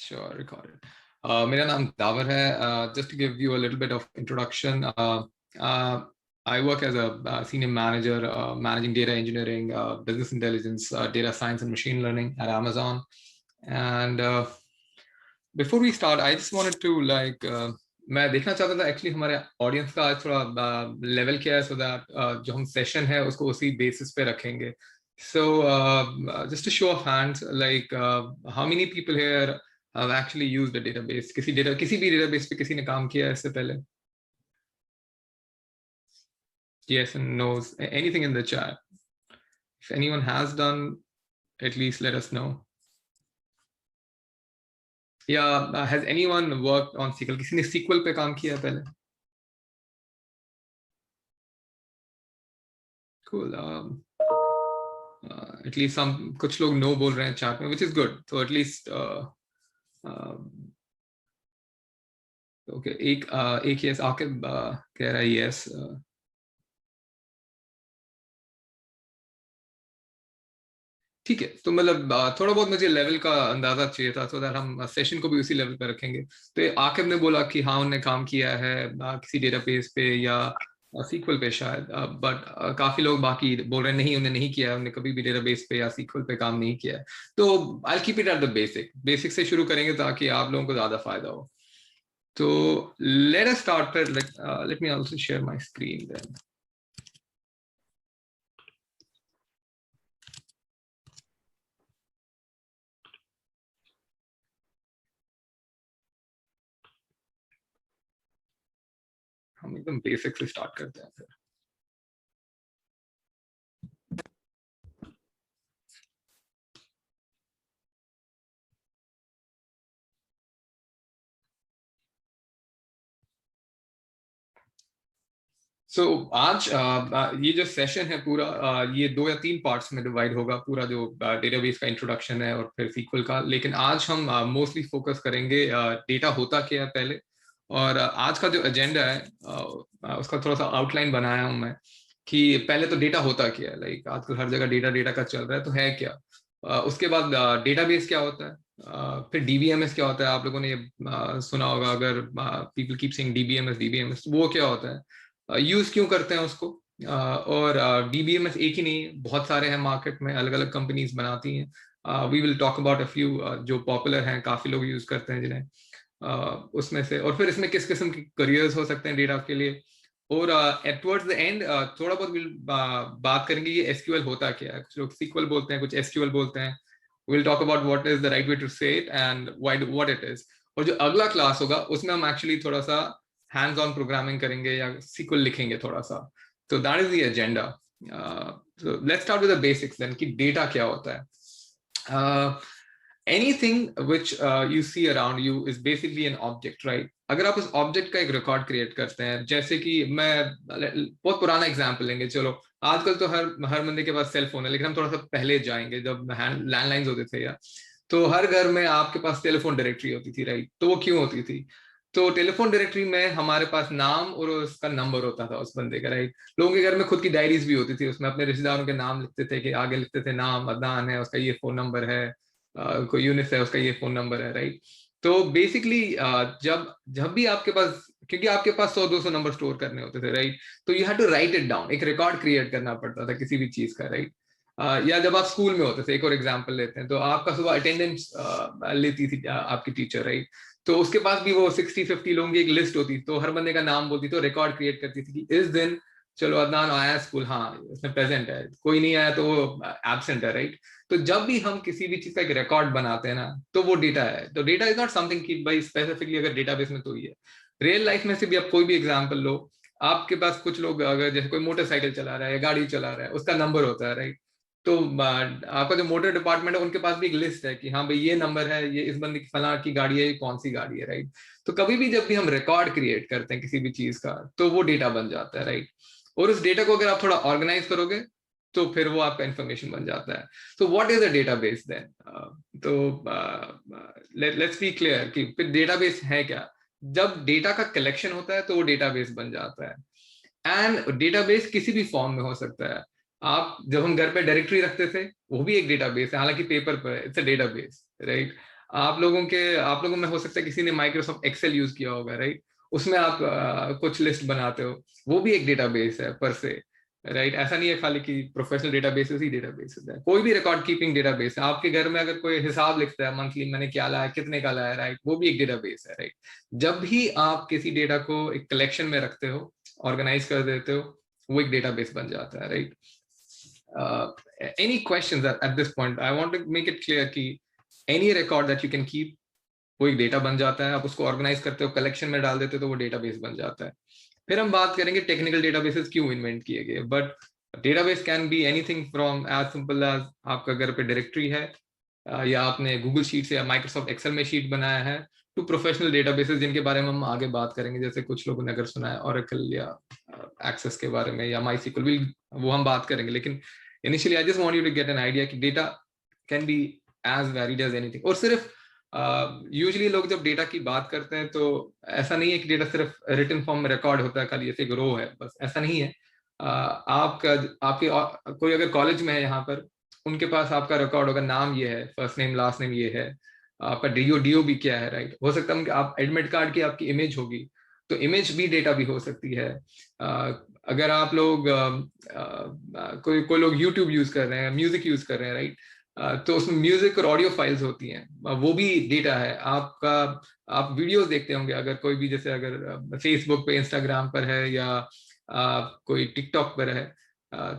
Sure, recorded. मेरा नाम the power है. Just to give you a little bit of introduction, I work as a senior manager, managing data engineering, business intelligence, data science, and machine learning at Amazon. And before we start, I just wanted to मैं देखना चाहता था actually हमारे audience का आज थोड़ा level क्या है, सो दैट जो हम सेशन है उसको उसी बेसिस पे रखेंगे. So just to show of hands, how many people here have actually used a database? किसी भी database पे किसी ने काम किया है इससे पहले? Yes and no's. Anything in the chat. If anyone has done, at least let us know. Yeah, has anyone worked on SQL? किसी ने SQL पे काम किया है पहले? Cool. At least कुछ लोग no बोल रहे हैं chat में, which is good. So at least okay, एक yes आकिब कह रहा है yes. ठीक है, तो मतलब थोड़ा बहुत मुझे लेवल का अंदाजा चाहिए था, सो दैट हम सेशन को भी उसी लेवल पर रखेंगे. तो आकिब ने बोला कि हाँ उन्होंने काम किया है किसी डेटाबेस पे या सीक्वल पे शायद, बट काफी लोग बाकी बोल रहे हैं नहीं उन्होंने नहीं किया है, उन्होंने कभी भी डेटाबेस पे या सीक्वल पे काम नहीं किया है. तो I keep it at the basic से शुरू करेंगे ताकि आप लोगों को ज्यादा फायदा हो. तो let us start. Let me also share my screen then. हम एकदम बेसिक से स्टार्ट करते हैं फिर. सो आज ये जो सेशन है पूरा ये 2 या 3 पार्ट्स में डिवाइड होगा. पूरा जो डेटाबेस का इंट्रोडक्शन है और फिर सीक्वल का. लेकिन आज हम मोस्टली फोकस करेंगे डेटा होता क्या है पहले. और आज का जो एजेंडा है उसका थोड़ा सा आउटलाइन बनाया हूं मैं कि पहले तो डेटा होता क्या है. लाइक आजकल हर जगह डेटा डेटा का चल रहा है, तो है क्या. उसके बाद डेटाबेस क्या होता है. फिर डीबीएमएस क्या होता है. आप लोगों ने ये सुना होगा, अगर पीपल कीप सेइंग डीबीएमएस, वो क्या होता है, यूज क्यों करते हैं उसको. और डीबीएमएस एक ही नहीं, बहुत सारे हैं मार्केट में, अलग अलग कंपनीज बनाती हैं. We will talk about a few जो पॉपुलर हैं, काफी लोग यूज करते हैं जिन्हें उसमें से. और फिर इसमें किस किस्म के करियर्स हो सकते हैं डेटा के लिए. और टुवर्ड्स द एंड थोड़ा बहुत बात करेंगे ये एसक्यूएल होता क्या है. कुछ लोग सीक्वल बोलते हैं, कुछ एसक्यूएल बोलते हैं. we'll talk about what is the right way to say it and what it is. और जो अगला क्लास होगा उसमें हम एक्चुअली थोड़ा सा हैंड्स ऑन प्रोग्रामिंग करेंगे या सीक्वल लिखेंगे थोड़ा सा. तो that is the agenda. so let's start with the basics then कि डेटा क्या होता है. anything which you see around you is basically an object, right? अगर आप उस ऑब्जेक्ट का एक रिकॉर्ड क्रिएट करते हैं, जैसे कि मैं बहुत पुराना एग्जांपल लेंगे. चलो आजकल तो हर बंदे के पास सेल फोन है, लेकिन हम थोड़ा सा पहले जाएंगे जब लैंडलाइंस होते थे या तो हर घर में आपके पास टेलीफोन डायरेक्टरी होती थी, राइट? तो वो क्यों होती थी? तो टेलीफोन डायरेक्टरी में हमारे पास नाम और उसका नंबर होता था उस बंदे का, राइट? लोगों के घर में खुद की डायरीज भी होती थी, उसमें अपने रिश्तेदारों के नाम लिखते थे कि आगे लिखते थे नाम अदनान है, उसका ये फोन नंबर है, कोई यूनिस है उसका ये फोन नंबर है, राइट? तो बेसिकली जब जब भी आपके पास, क्योंकि आपके पास 100-200 नंबर स्टोर करने होते थे, राइट? तो you had to write it down, एक रिकॉर्ड क्रिएट करना पड़ता था किसी भी चीज का, राइट? या जब आप स्कूल में होते थे, एक और एग्जांपल लेते हैं, तो आपका सुबह अटेंडेंस लेती थी आपकी टीचर, राइट? तो उसके पास भी वो 60-50 लोगों की एक लिस्ट होती, तो हर बंदे का नाम बोलती, तो रिकॉर्ड क्रिएट करती थी कि इस दिन चलो अदनान आया स्कूल, हाँ उसमें प्रेजेंट है, कोई नहीं आया तो वो एब्सेंट है, राइट? तो जब भी हम किसी भी चीज का एक रिकॉर्ड बनाते हैं ना, तो वो डेटा है. तो डेटा इज नॉट समथिंग कि भाई स्पेसिफिकली अगर डेटाबेस में तो ही है. रियल लाइफ में से भी आप कोई भी एग्जांपल लो, आपके पास कुछ लोग अगर जैसे कोई मोटरसाइकिल चला रहा है या गाड़ी चला रहा है, उसका नंबर होता है, राइट? तो आपका जो मोटर डिपार्टमेंट है उनके पास भी एक लिस्ट है कि हाँ भाई ये नंबर है, ये इस बंदे की फला की गाड़ी है, ये कौन सी गाड़ी है, राइट? तो कभी भी जब भी हम रिकॉर्ड क्रिएट करते हैं किसी भी चीज का, तो वो डेटा बन जाता है, राइट? और उस डेटा को अगर आप थोड़ा ऑर्गेनाइज करोगे तो फिर वो आपका इंफॉर्मेशन बन जाता है. तो what is a database then? तो लेट्स बी क्लियर कि फिर डेटाबेस है क्या. जब डेटा का कलेक्शन होता है तो वो डेटाबेस बन जाता है. एंड डेटाबेस किसी भी फॉर्म में हो सकता है. आप जब हम घर पे डायरेक्टरी रखते थे, वो भी एक डेटाबेस है, हालांकि पेपर पर, इट्स अ डेटाबेस, राइट? आप लोगों में हो सकता है किसी ने माइक्रोसॉफ्ट एक्सेल यूज किया होगा, राइट? उसमें आप कुछ लिस्ट बनाते हो, वो भी एक डेटाबेस है पर से, राइट? ऐसा नहीं है खाली कि प्रोफेशनल डेटाबेसेस ही डेटाबेसेस है, कोई भी रिकॉर्ड कीपिंग डेटाबेस है। आपके घर में अगर कोई हिसाब लिखता है मंथली, मैंने क्या लाया, कितने का लाया, राइट, वो भी एक डेटाबेस है, राइट? जब भी आप किसी डेटा को एक कलेक्शन में रखते हो, ऑर्गेनाइज कर देते हो, वो एक डेटाबेस बन जाता है, right? Any questions at this point? I want to make it clear कि any record that you can keep, वो एक डेटा बन जाता है। आप उसको ऑर्गेनाइज करते हो, कलेक्शन में डाल देते हो, तो वो डेटाबेस बन जाता है। फिर हम बात करेंगे टेक्निकल डेटाबेसेस क्यों इन्वेंट किए गए। But database can be anything from as simple as आपका घर पे डायरेक्टरी है, या आपने गूगल शीट या माइक्रोसॉफ्ट एक्सेल में शीट बनाया है, टू प्रोफेशनल डेटाबेसेस जिनके बारे में हम आगे बात करेंगे। जैसे कुछ लोगों ने अगर सुना है ओरेकल या एक्सेस के बारे में या माईसीक्वल, वो हम बात करेंगे। लेकिन initially I just want you to get an idea कि data can be as varied as anything. और सिर्फ यूजुअली लोग जब डेटा की बात करते हैं तो ऐसा नहीं है कि डेटा सिर्फ रिटन फॉर्म में रिकॉर्ड होता है, खाली ऐसे एक रो है बस, ऐसा नहीं है। आपका आपके कोई अगर कॉलेज में है यहाँ पर, उनके पास आपका रिकॉर्ड होगा, नाम ये है, फर्स्ट नेम लास्ट नेम ये है, आपका डीओ भी क्या है, राइट? हो सकता है आप एडमिट कार्ड की आपकी इमेज होगी, तो इमेज भी डेटा भी हो सकती है। अगर आप लोग कोई लोग यूट्यूब यूज कर रहे हैं, म्यूजिक यूज कर रहे हैं, राइट, तो उसमें म्यूजिक और ऑडियो फाइल्स होती हैं, वो भी डेटा है आपका। आप वीडियोस देखते होंगे, अगर कोई भी, जैसे अगर फेसबुक पे, इंस्टाग्राम पर है, या कोई टिकटॉक पर है,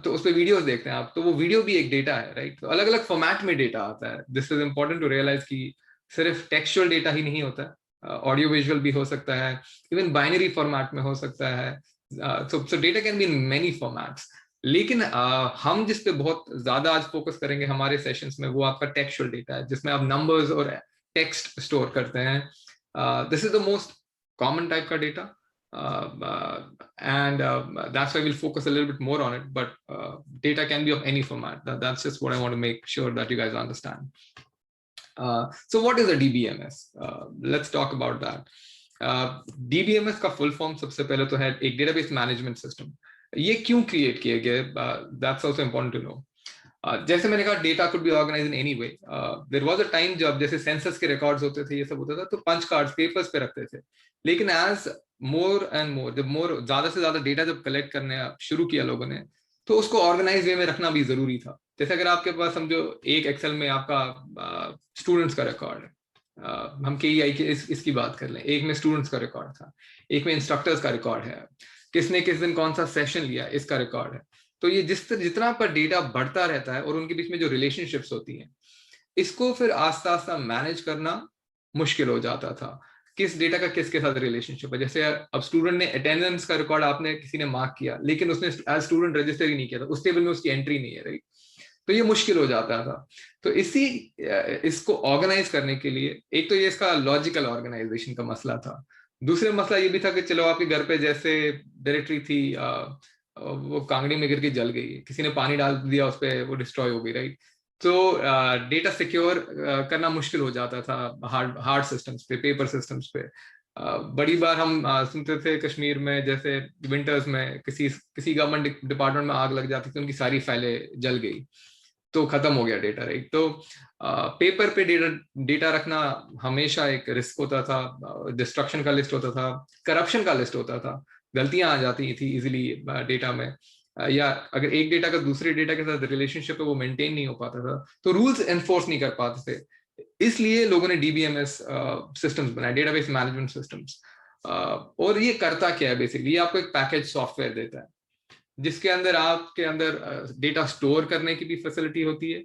तो उस पर वीडियोस देखते हैं आप, तो वो वीडियो भी एक डेटा है, राइट? तो अलग अलग फॉर्मेट में डेटा आता है। This is important to realize कि सिर्फ टेक्सचुअल डेटा ही नहीं होता, ऑडियो विजुअल भी हो सकता है, इवन बाइनरी फॉर्मेट में हो सकता है। सो data can be in many formats. लेकिन हम जिस पे बहुत ज्यादा आज फोकस करेंगे हमारे सेशंस में, वो आपका टेक्सचुअल डेटा है, जिसमें आप नंबर्स और टेक्स्ट स्टोर करते हैं। This is the most common type का data, and that's why we'll focus a little bit more on it. But data can be of any format. That's just what I want to make sure that you guys understand. So what is a DBMS? Let's talk about that. DBMS का full form सबसे पहले तो है एक database management system. ये क्यों create किए गए? That's also important to know. जैसे मैंने कहा, data could be organize in any way. There was a time जब जैसे सेंसस के रिकॉर्ड्स होते थे, ये सब होता था, तो पंच कार्ड्स पेपर्स पे रखते थे। लेकिन एज मोर एंड मोर, जब ज्यादा से ज्यादा डेटा जब कलेक्ट करने शुरू किया लोगों ने, तो उसको ऑर्गेनाइज वे में रखना भी जरूरी था। जैसे अगर आपके पास समझो एक एक्सेल में आपका स्टूडेंट्स का रिकॉर्ड है, हम KEI के इसकी बात कर लें, एक में स्टूडेंट्स का रिकॉर्ड था, एक में इंस्ट्रक्टर्स का रिकॉर्ड है, किसने किस दिन कौन सा सेशन लिया इसका रिकॉर्ड है। तो ये जितना पर डेटा बढ़ता रहता है और उनके बीच में जो रिलेशनशिप्स होती हैं, इसको फिर आस्ता आस्ता मैनेज करना मुश्किल हो जाता था। किस डेटा का किसके साथ रिलेशनशिप है। जैसे अब स्टूडेंट ने अटेंडेंस का रिकॉर्ड आपने किसी ने मार्क किया, लेकिन उसने एज स्टूडेंट रजिस्टर ही नहीं किया था, उस टेबल में उसकी एंट्री नहीं है, राइट? तो ये मुश्किल हो जाता था। तो इसको ऑर्गेनाइज करने के लिए, एक तो ये इसका लॉजिकल ऑर्गेनाइजेशन का मसला था। दूसरा मसला ये भी था कि चलो आपके घर पे जैसे डायरेक्टरी थी, वो कांगड़ी में गिर के जल गई, किसी ने पानी डाल दिया उस पर, वो डिस्ट्रॉय हो गई, राइट? तो डेटा सिक्योर करना मुश्किल हो जाता था हार्ड सिस्टम्स पे, पेपर सिस्टम्स पे। बड़ी बार हम सुनते थे कश्मीर में, जैसे विंटर्स में किसी गवर्नमेंट डिपार्टमेंट में आग लग जाती थी, उनकी सारी फाइलें जल गई, तो खत्म हो गया डेटा, राइट? तो पेपर पे डेटा रखना हमेशा एक रिस्क होता था, डिस्ट्रक्शन का लिस्ट होता था, करप्शन का लिस्ट होता था, गलतियां आ जाती थी इजीली डेटा में, या अगर एक डेटा का दूसरे डेटा के साथ रिलेशनशिप है वो मेंटेन नहीं हो पाता था, तो रूल्स एनफोर्स नहीं कर पाते थे। इसलिए लोगों ने DBMS सिस्टम्स बनाए, डेटाबेस मैनेजमेंट सिस्टम्स। और ये करता क्या है बेसिकली? ये आपको एक पैकेज सॉफ्टवेयर देता है, जिसके अंदर आपके अंदर डेटा स्टोर करने की भी फैसिलिटी होती है।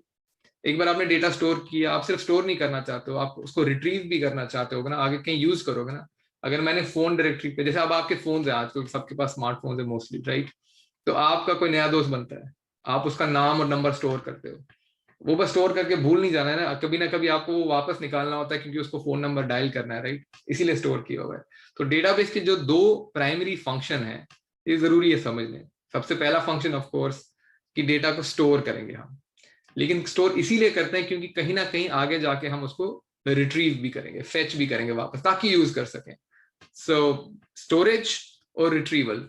एक बार आपने डेटा स्टोर किया, आप सिर्फ स्टोर नहीं करना चाहते हो, आप उसको रिट्रीव भी करना चाहते हो ना, आगे कहीं यूज करोगे ना। अगर मैंने फोन डायरेक्टरी पे, जैसे अब आपके फोन है, आजकल सबके पास स्मार्टफोन है मोस्टली, राइट? तो आपका कोई नया दोस्त बनता है, आप उसका नाम और नंबर स्टोर करते हो, वो बस स्टोर करके भूल नहीं जाना है ना कभी आपको वो वापस निकालना होता है, क्योंकि उसको फोन नंबर डायल करना है, राइट? इसीलिए स्टोर किया हुआ है। तो डेटाबेस के जो दो प्राइमरी फंक्शन है, ये जरूरी है समझने। सबसे पहला फंक्शन ऑफ कोर्स कि डेटा को स्टोर करेंगे हम, लेकिन स्टोर इसीलिए करते हैं क्योंकि कहीं ना कहीं आगे जाके हम उसको रिट्रीव भी करेंगे, फेच भी करेंगे वापस, ताकि यूज कर सकें। सो स्टोरेज और रिट्रीवल,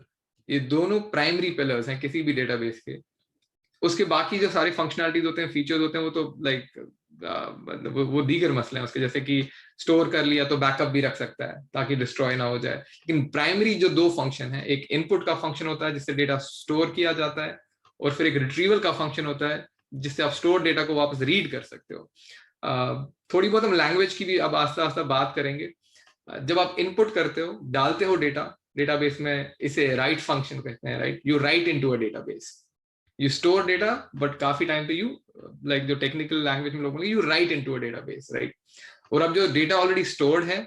ये दोनों प्राइमरी पिलर्स हैं किसी भी डेटाबेस के। उसके बाकी जो सारे फंक्शनलिटीज होते हैं, फीचर्स होते हैं, वो तो लाइक वो दीगर मसले हैं उसके, जैसे कि स्टोर कर लिया तो बैकअप भी रख सकता है ताकि डिस्ट्रॉय ना हो जाए। लेकिन प्राइमरी जो दो फंक्शन है, एक इनपुट का फंक्शन होता है जिससे डेटा स्टोर किया जाता है, और फिर एक रिट्रीवल का फंक्शन होता है जिससे आप स्टोर डेटा को वापस रीड कर सकते हो। थोड़ी बहुत हम लैंग्वेज की भी अब आस्ता आस्ता बात करेंगे। जब आप इनपुट करते हो, डालते हो डेटा डेटाबेस में, इसे राइट फंक्शन कहते हैं, right? You right into a database, you store data, but काफी टाइम पे यू लाइक जो टेक्निकल लैंग्वेज में लोग बोलेंगे, you right into a database, right? और अब जो डेटा ऑलरेडी स्टोर्ड है,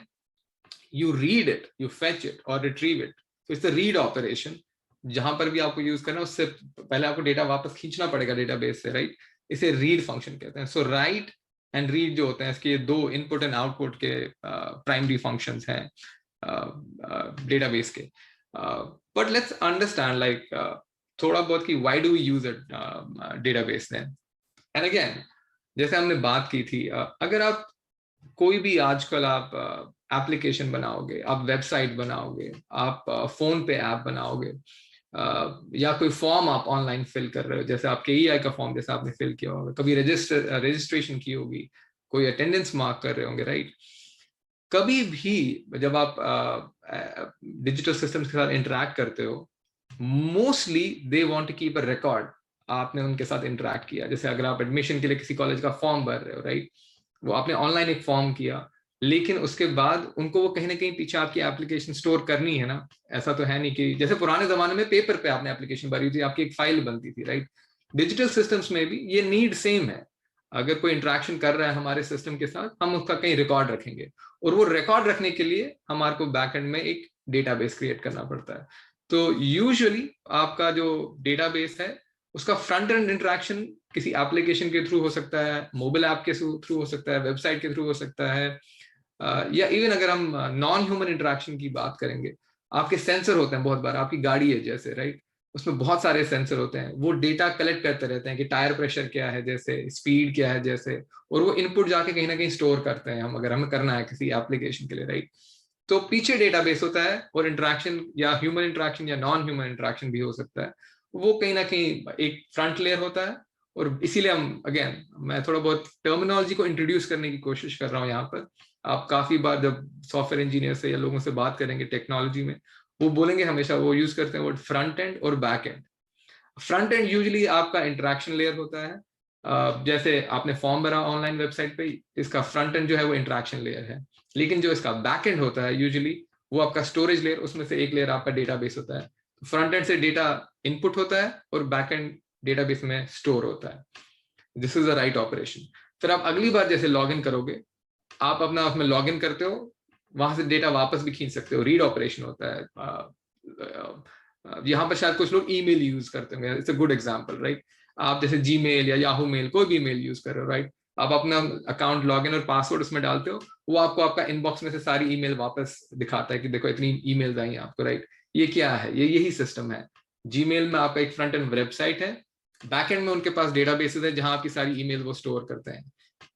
you read it, you fetch it और रिट्रीव इट। तो इट्स द रीड ऑपरेशन। जहां पर भी आपको यूज करना है उससे पहले आपको डेटा वापस खींचना पड़ेगा डेटाबेस से, राइट? इसे रीड फंक्शन कहते हैं। सो राइट एंड रीड जो होते हैं, इसके दो इनपुट एंड आउटपुट के प्राइमरी फंक्शंस हैं डेटाबेस के। बट लेट्स अंडरस्टैंड लाइक थोड़ा बहुत कि why do we use a database then. And again, जैसे हमने बात की थी, अगर आप कोई भी आजकल आप एप्लीकेशन बनाओगे, आप वेबसाइट बनाओगे, आप फोन पे ऐप बनाओगे, या कोई फॉर्म आप ऑनलाइन फिल कर रहे हो, जैसे आपके ईआई का फॉर्म जैसे आपने फिल किया होगा, कभी रजिस्ट्रेशन की होगी, कोई अटेंडेंस मार्क कर रहे होंगे, राइट? कभी भी जब आप डिजिटल सिस्टम्स के साथ इंटरेक्ट करते हो, mostly they want to keep a record आपने उनके साथ इंटरेक्ट किया। जैसे अगर आप एडमिशन के लिए किसी कॉलेज का फॉर्म भर रहे हो, राइट? वो आपने ऑनलाइन एक फॉर्म किया, लेकिन उसके बाद उनको वो कहीं ना कहीं पीछे आपकी एप्लीकेशन स्टोर करनी है ना। ऐसा तो है नहीं कि जैसे पुराने जमाने में पेपर पे आपने एप्लीकेशन भरी थी, आपकी एक फाइल बनती थी, राइट? डिजिटल सिस्टम्स में भी ये नीड सेम है। अगर कोई इंटरेक्शन कर रहा है हमारे सिस्टम के साथ, हम उसका कहीं रिकॉर्ड रखेंगे, और वो रिकॉर्ड रखने के लिए हमारे को बैकएंड में एक डेटाबेस क्रिएट करना पड़ता है। तो यूजुअली आपका जो डेटाबेस है, उसका फ्रंट एंड इंटरेक्शन किसी एप्लीकेशन के थ्रू हो सकता है, मोबाइल ऐप के थ्रू हो सकता है, वेबसाइट के थ्रू हो सकता है, या इवन अगर हम नॉन ह्यूमन इंटरेक्शन की बात करेंगे, आपके सेंसर होते हैं बहुत बार, आपकी गाड़ी है जैसे, राइट? उसमें बहुत सारे सेंसर होते हैं, वो डेटा कलेक्ट करते रहते हैं कि टायर प्रेशर क्या है जैसे, स्पीड क्या है जैसे, और वो इनपुट जाके कहीं ना कहीं स्टोर करते हैं हम, अगर हमें करना है किसी एप्लीकेशन के लिए, राइट? तो पीछे डेटाबेस होता है, और इंटरेक्शन या ह्यूमन इंटरेक्शन या नॉन ह्यूमन इंटरेक्शन भी हो सकता है, वो कहीं ना कहीं एक फ्रंट लेयर होता है। और इसीलिए हम, अगेन, मैं थोड़ा बहुत टर्मिनोलॉजी को इंट्रोड्यूस करने की कोशिश कर रहा हूँ यहाँ पर। आप काफी बार जब सॉफ्टवेयर इंजीनियर से या लोगों से बात करेंगे टेक्नोलॉजी में, वो बोलेंगे हमेशा, वो यूज करते हैं वर्ड फ्रंट एंड और back and. Front end usually आपका इंटरेक्शन लेयर होता है। जैसे आपने फॉर्म भरा ऑनलाइन वेबसाइट पे, इसका फ्रंट एंड जो है वो इंटरेक्शन लेयर है। लेकिन जो इसका बैक एंड होता है यूजुअली, वो आपका स्टोरेज लेयर, उसमें से एक लेयर आपका डेटाबेस होता है। फ्रंट एंड से डेटा इनपुट होता है, और बैक एंड डेटाबेस में स्टोर होता है। This is the write operation. फिर आप अगली बार जैसे लॉग इन करोगे, आप अपना उसमें लॉग इन करते हो, वहां से डेटा वापस भी खींच सकते हो, रीड ऑपरेशन होता है। यहाँ पर शायद कुछ लोग ईमेल यूज करते होंगे, it's a good example, right? आप जैसे जीमेल या याहू मेल, कोई भी मेल यूज कर रहे हो, राइट? आप अपना अकाउंट लॉगिन और पासवर्ड उसमें डालते हो, वो आपको आपका इनबॉक्स में से सारी ईमेल वापस दिखाता है कि देखो इतनी ईमेल्स आई आपको, राइट? ये क्या है? ये यही सिस्टम है। जीमेल में आपका एक फ्रंट एंड वेबसाइट है, बैक एंड में उनके पास डेटाबेसेस है जहां आपकी सारी ईमेल वो स्टोर करते हैं।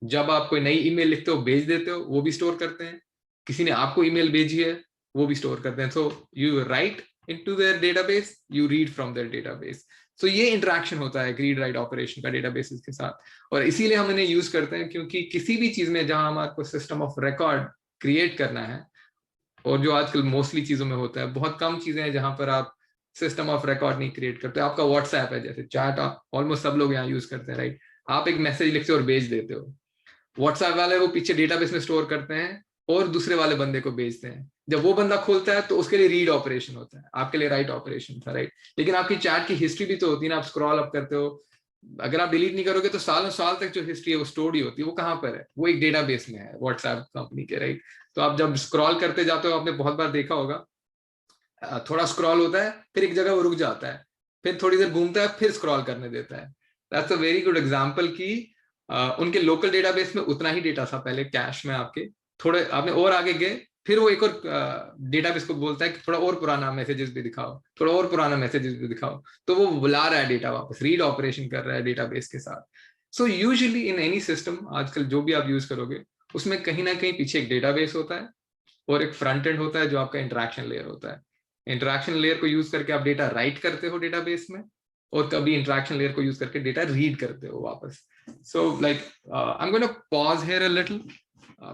जब आप कोई नई ईमेल लिखते हो, भेज देते हो, वो भी स्टोर करते हैं। किसी ने आपको ईमेल भेजी है, वो भी स्टोर करते हैं। So you right into their database, you read from their database. So ये इंटरेक्शन होता है रीड राइट ऑपरेशन का डेटाबेसेस के साथ। और इसीलिए हम इन्हें यूज करते हैं, क्योंकि किसी भी चीज में जहां हमारे को सिस्टम ऑफ रिकॉर्ड क्रिएट करना है, और जो आजकल मोस्टली चीजों में होता है, बहुत कम चीजें हैं जहां पर आप सिस्टम ऑफ रिकॉर्ड नहीं क्रिएट करते। आपका व्हाट्सएप है जैसे, चैट ऑलमोस्ट सब लोग यहाँ यूज करते हैं, राइट? आप एक मैसेज लिखते हो और भेज देते हो, व्हाट्सएप वाले वो पीछे डेटाबेस में स्टोर करते हैं और दूसरे वाले बंदे को भेजते हैं। जब वो बंदा खोलता है तो उसके लिए रीड ऑपरेशन होता है, आपके लिए राइट ऑपरेशन था, राइट? लेकिन आपकी चैट की हिस्ट्री भी तो होती है ना, आप स्क्रॉल अप करते हो। अगर आप डिलीट नहीं करोगे तो सालों साल तक जो हिस्ट्री है वो स्टोर्ड ही होती है। वो कहाँ पर है? वो एक डेटाबेस में है, व्हाट्सएप कंपनी के, राइट? तो आप जब स्क्रॉल करते जाते हो, आपने बहुत बार देखा होगा, थोड़ा स्क्रॉल होता है, फिर एक जगह वो रुक जाता है, फिर थोड़ी देर घूमता है, फिर स्क्रॉल करने देता है। That's a very good example कि उनके लोकल डेटाबेस में उतना ही डेटा था पहले कैश में आपके, थोड़े आपने और आगे गए, फिर वो एक और डेटाबेस को बोलता है कि थोड़ा और पुराना मैसेजेस भी दिखाओ, थोड़ा और पुराना मैसेजेस भी दिखाओ। तो वो बुला रहा है डेटा वापस, रीड ऑपरेशन कर रहा है डेटाबेस के साथ। So usually in any system आजकल जो भी आप यूज करोगे, उसमें कहीं ना कहीं पीछे एक डेटाबेस होता है, और एक फ्रंट एंड होता है जो आपका इंटरेक्शन लेयर होता है। इंटरेक्शन लेयर को यूज करके आप डेटा राइट करते हो डेटाबेस में, और कभी इंटरेक्शन लेयर को यूज करके डेटा रीड करते हो वापस. So like I am going to pause here a little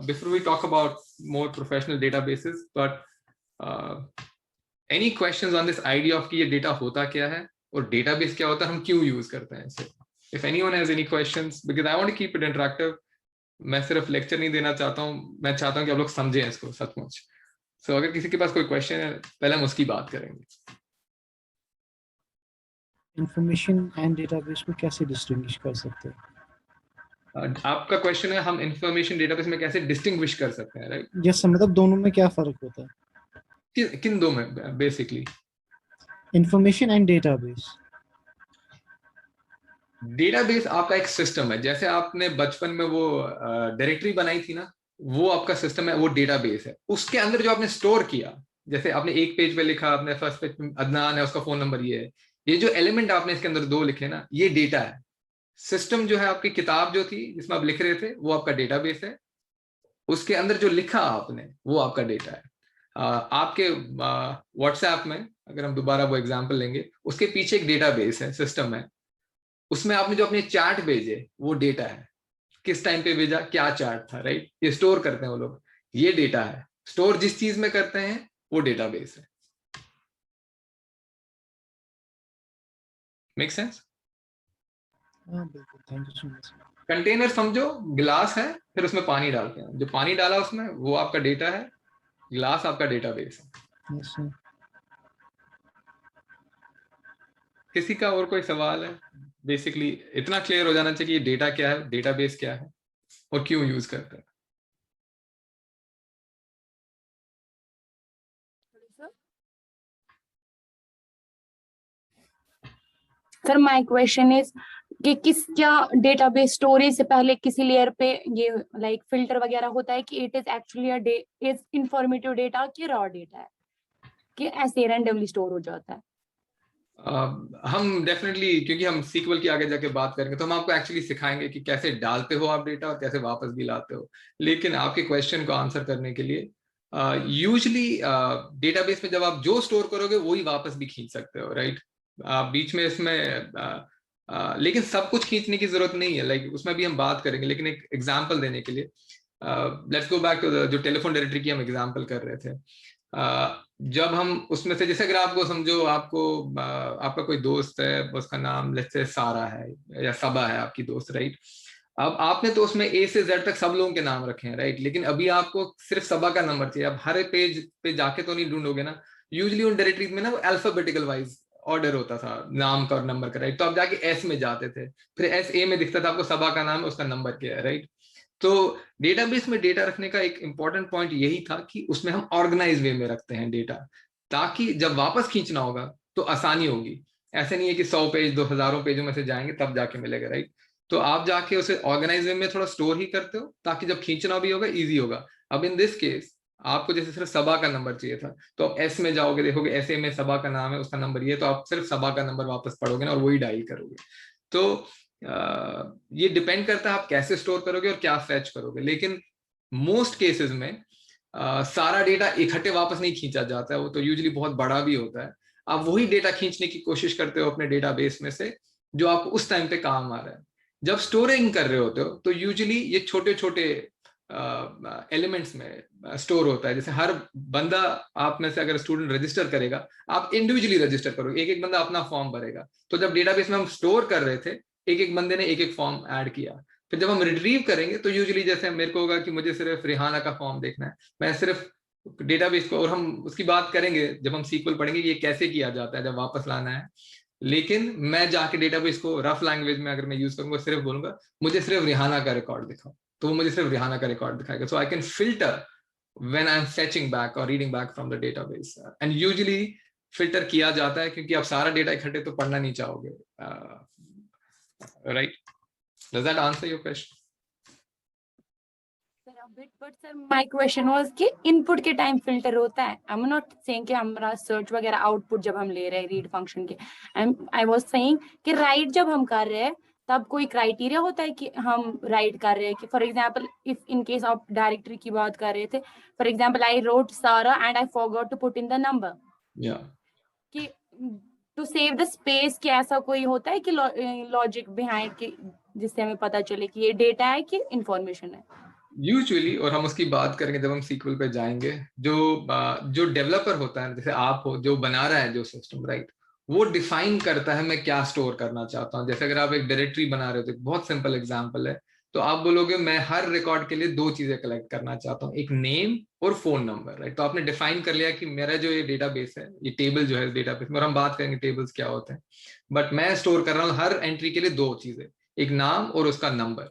before we talk about more professional databases, but any questions on this idea of कि ये data होता क्या है और database क्या होता है, हम क्यों यूज करते हैं इसे? If anyone has any questions, because I want to keep it interactive. मैं सिर्फ लेक्चर नहीं देना चाहता हूँ, मैं चाहता हूँ कि आप लोग समझें इसको सचमुच. So अगर किसी के पास कोई क्वेश्चन है, पहले हम उसकी बात करेंगे. इंफॉर्मेशन एंड डेटाबेस को कैसे डिस्टिंग्विश कर सकते हैं? आपका क्वेश्चन है हम इंफॉर्मेशन डेटाबेस में कैसे डिस्टिंग्विश कर सकते हैं, राइट? यस, मतलब दोनों में क्या फर्क होता है? किन दो में basically? Information and database. Database आपका एक सिस्टम है, जैसे आपने बचपन में वो डायरेक्टरी बनाई थी ना, वो आपका सिस्टम है, वो डेटाबेस है. उसके अंदर जो आपने स्टोर किया, जैसे आपने एक पेज पे लिखा, आपने फर्स्ट पेज पे अदनान है, उसका फोन नंबर ये है, ये जो एलिमेंट आपने इसके अंदर 2 लिखे ना, ये डेटा है. सिस्टम जो है, आपकी किताब जो थी जिसमें आप लिख रहे थे, वो आपका डेटाबेस है. उसके अंदर जो लिखा आपने, वो आपका डेटा है. आपके व्हाट्सएप में अगर हम दोबारा वो एग्जांपल लेंगे, उसके पीछे एक डेटाबेस है, सिस्टम है. उसमें आपने जो अपने चार्ट भेजे, वो डेटा है. किस टाइम पे भेजा, क्या चार्ट था, राइट? ये स्टोर करते हैं वो लोग, ये डेटा है. स्टोर जिस चीज में करते हैं, वो डेटाबेस है. Make sense? हाँ बिल्कुल, thank you so much. Container समझो, गिलास है, फिर उसमें पानी डालते हैं, जो पानी डाला उसमें, वो आपका डेटा है. गिलास आपका डेटाबेस है. Yes sir. किसी का और कोई सवाल है? बेसिकली इतना क्लियर हो जाना चाहिए कि डेटा क्या है, डेटाबेस क्या है और क्यों यूज करते हैं. सर माय क्वेश्चन इज कि क्या डेटाबेस स्टोरेज से पहले किसी लेयर पे ये लाइक फिल्टर वगैरह होता है कि it is actually is informative data कि रॉ डेटा है कि ऐसे रैंडमली स्टोर हो जाता है? हम डेफिनेटली, क्योंकि हम सीक्वल की आगे जाके बात करेंगे, तो हम आपको एक्चुअली सिखाएंगे कि कैसे डालते हो आप डेटा और कैसे वापस भी लाते हो. लेकिन आपके क्वेश्चन को आंसर करने के लिए यूजुअली डेटाबेस में जब आप जो स्टोर करोगे वही वापस भी खींच सकते हो, राइट? बीच में इसमें लेकिन सब कुछ खींचने की जरूरत नहीं है. लाइक उसमें भी हम बात करेंगे, लेकिन एक एग्जाम्पल देने के लिए लेट्स गो बैक टू जो टेलीफोन डायरेक्टरी की हम एग्जाम्पल कर रहे थे. जब हम उसमें से, जैसे अगर आपको समझो, आपका कोई दोस्त है, उसका नाम लेट्स से सारा है या सबा है आपकी दोस्त, राइट? अब आपने तो उसमें ए से जेड तक सब लोगों के नाम रखे हैं, राइट? लेकिन अभी आपको सिर्फ सबा का नंबर चाहिए. अब हर पेज पे जाके तो नहीं ढूंढोगे ना. यूजुअली उन डायरेक्टरीज में ना वो अल्फाबेटिकल वाइज ऑर्डर होता था नाम का और नंबर का, राइट? तो आप जाके एस में जाते थे, फिर एस ए में दिखता था आपको सबा का नाम, उसका नंबर क्या है, राइट? तो डेटाबेस में डेटा रखने का एक इंपॉर्टेंट पॉइंट यही था कि उसमें हम ऑर्गेनाइज वे में रखते हैं डेटा, ताकि जब वापस खींचना होगा तो आसानी होगी. ऐसे नहीं है कि 100 पेज 2000 पेजों में से जाएंगे तब जाके मिलेगा, राइट? तो आप जाके उसे ऑर्गेनाइज वे में थोड़ा स्टोर ही करते हो, ताकि जब खींचना भी होगा इजी होगा. अब इन दिस केस आपको जैसे सिर्फ सबा का नंबर चाहिए था, तो आप एस में जाओगे, देखोगे ऐसे में सबा का नाम है, उसका नंबर ये, तो आप सिर्फ सबा का नंबर वापस पढ़ोगे ना और वही डायल करोगे. तो ये डिपेंड करता है आप कैसे स्टोर करोगे और क्या फेच करोगे. लेकिन मोस्ट केसेस में सारा डेटा इकट्ठे वापस नहीं खींचा जाता है, वो तो यूजुअली बहुत बड़ा भी होता है. आप वही डेटा खींचने की कोशिश करते हो अपने डेटाबेस में से जो आपको उस टाइम पे काम आ रहा है. जब स्टोरिंग कर रहे होते हो तो यूजुअली ये छोटे छोटे एलिमेंट्स में स्टोर होता है. जैसे हर बंदा, आप में से अगर स्टूडेंट रजिस्टर करेगा, आप इंडिविजुअली रजिस्टर करोगे, एक एक बंदा अपना फॉर्म भरेगा. तो जब डेटाबेस में हम स्टोर कर रहे थे, एक एक बंदे ने एक एक फॉर्म ऐड किया. फिर जब हम रिट्रीव करेंगे तो यूजुअली जैसे मेरे को होगा कि मुझे सिर्फ रिहाना का फॉर्म देखना है, मैं सिर्फ डेटाबेस को, और हम उसकी बात करेंगे जब हम सीक्वल पढ़ेंगे ये कैसे किया जाता है जब वापस लाना है. लेकिन मैं जाके डेटाबेस को रफ लैंग्वेज में अगर मैं यूज करूंगा, सिर्फ बोलूंगा मुझे सिर्फ रिहाना का रिकॉर्ड दिखाओ, तो वो मुझे सिर्फ रिहाना का रिकॉर्ड दिखाएगा. So I can filter when I'm fetching back or reading back from the database. And usually filter किया जाता है क्योंकि आप सारा डेटा इकट्ठे तो पढ़ना नहीं चाहोगे, right? Does that answer your question? Sir, a bit, but sir, my question was कि इनपुट के टाइम फिल्टर होता है. I'm not saying कि हमारा सर्च वगैरह आउटपुट जब हम ले रहे हैं रीड फंक्शन के, I was saying कि राइट जब हम कर रहे हैं तब कोई क्राइटेरिया होता है कि हम राइट कर रहे हैं. कि for example if in case of directory की बात कर रहे थे, for example I wrote Sara and I forgot to put in the number, कि टू सेव द स्पेस, क्या ऐसा कोई होता है कि लॉजिक बिहाइंड कि जिससे हमें पता चले कि ये डेटा है कि इंफॉर्मेशन है? यूजुअली, और हम उसकी बात करेंगे जब हम सीक्वल पे जाएंगे, जो डेवलपर होता है, जैसे आप हो जो बना रहा है जो सिस्टम, राइट, वो डिफाइन करता है मैं क्या स्टोर करना चाहता हूँ। जैसे अगर आप एक डायरेक्टरी बना रहे हो, तो एक बहुत सिंपल एग्जांपल है, तो आप बोलोगे मैं हर रिकॉर्ड के लिए दो चीजें कलेक्ट करना चाहता हूँ, एक नेम और फोन नंबर, राइट। तो आपने डिफाइन कर लिया कि मेरा जो ये डेटाबेस है, ये टेबल जो है डेटाबेस में, और हम बात करेंगे टेबल्स क्या होते हैं, बट मैं स्टोर कर रहा हूँ हर एंट्री के लिए दो चीजें, एक नाम और उसका नंबर।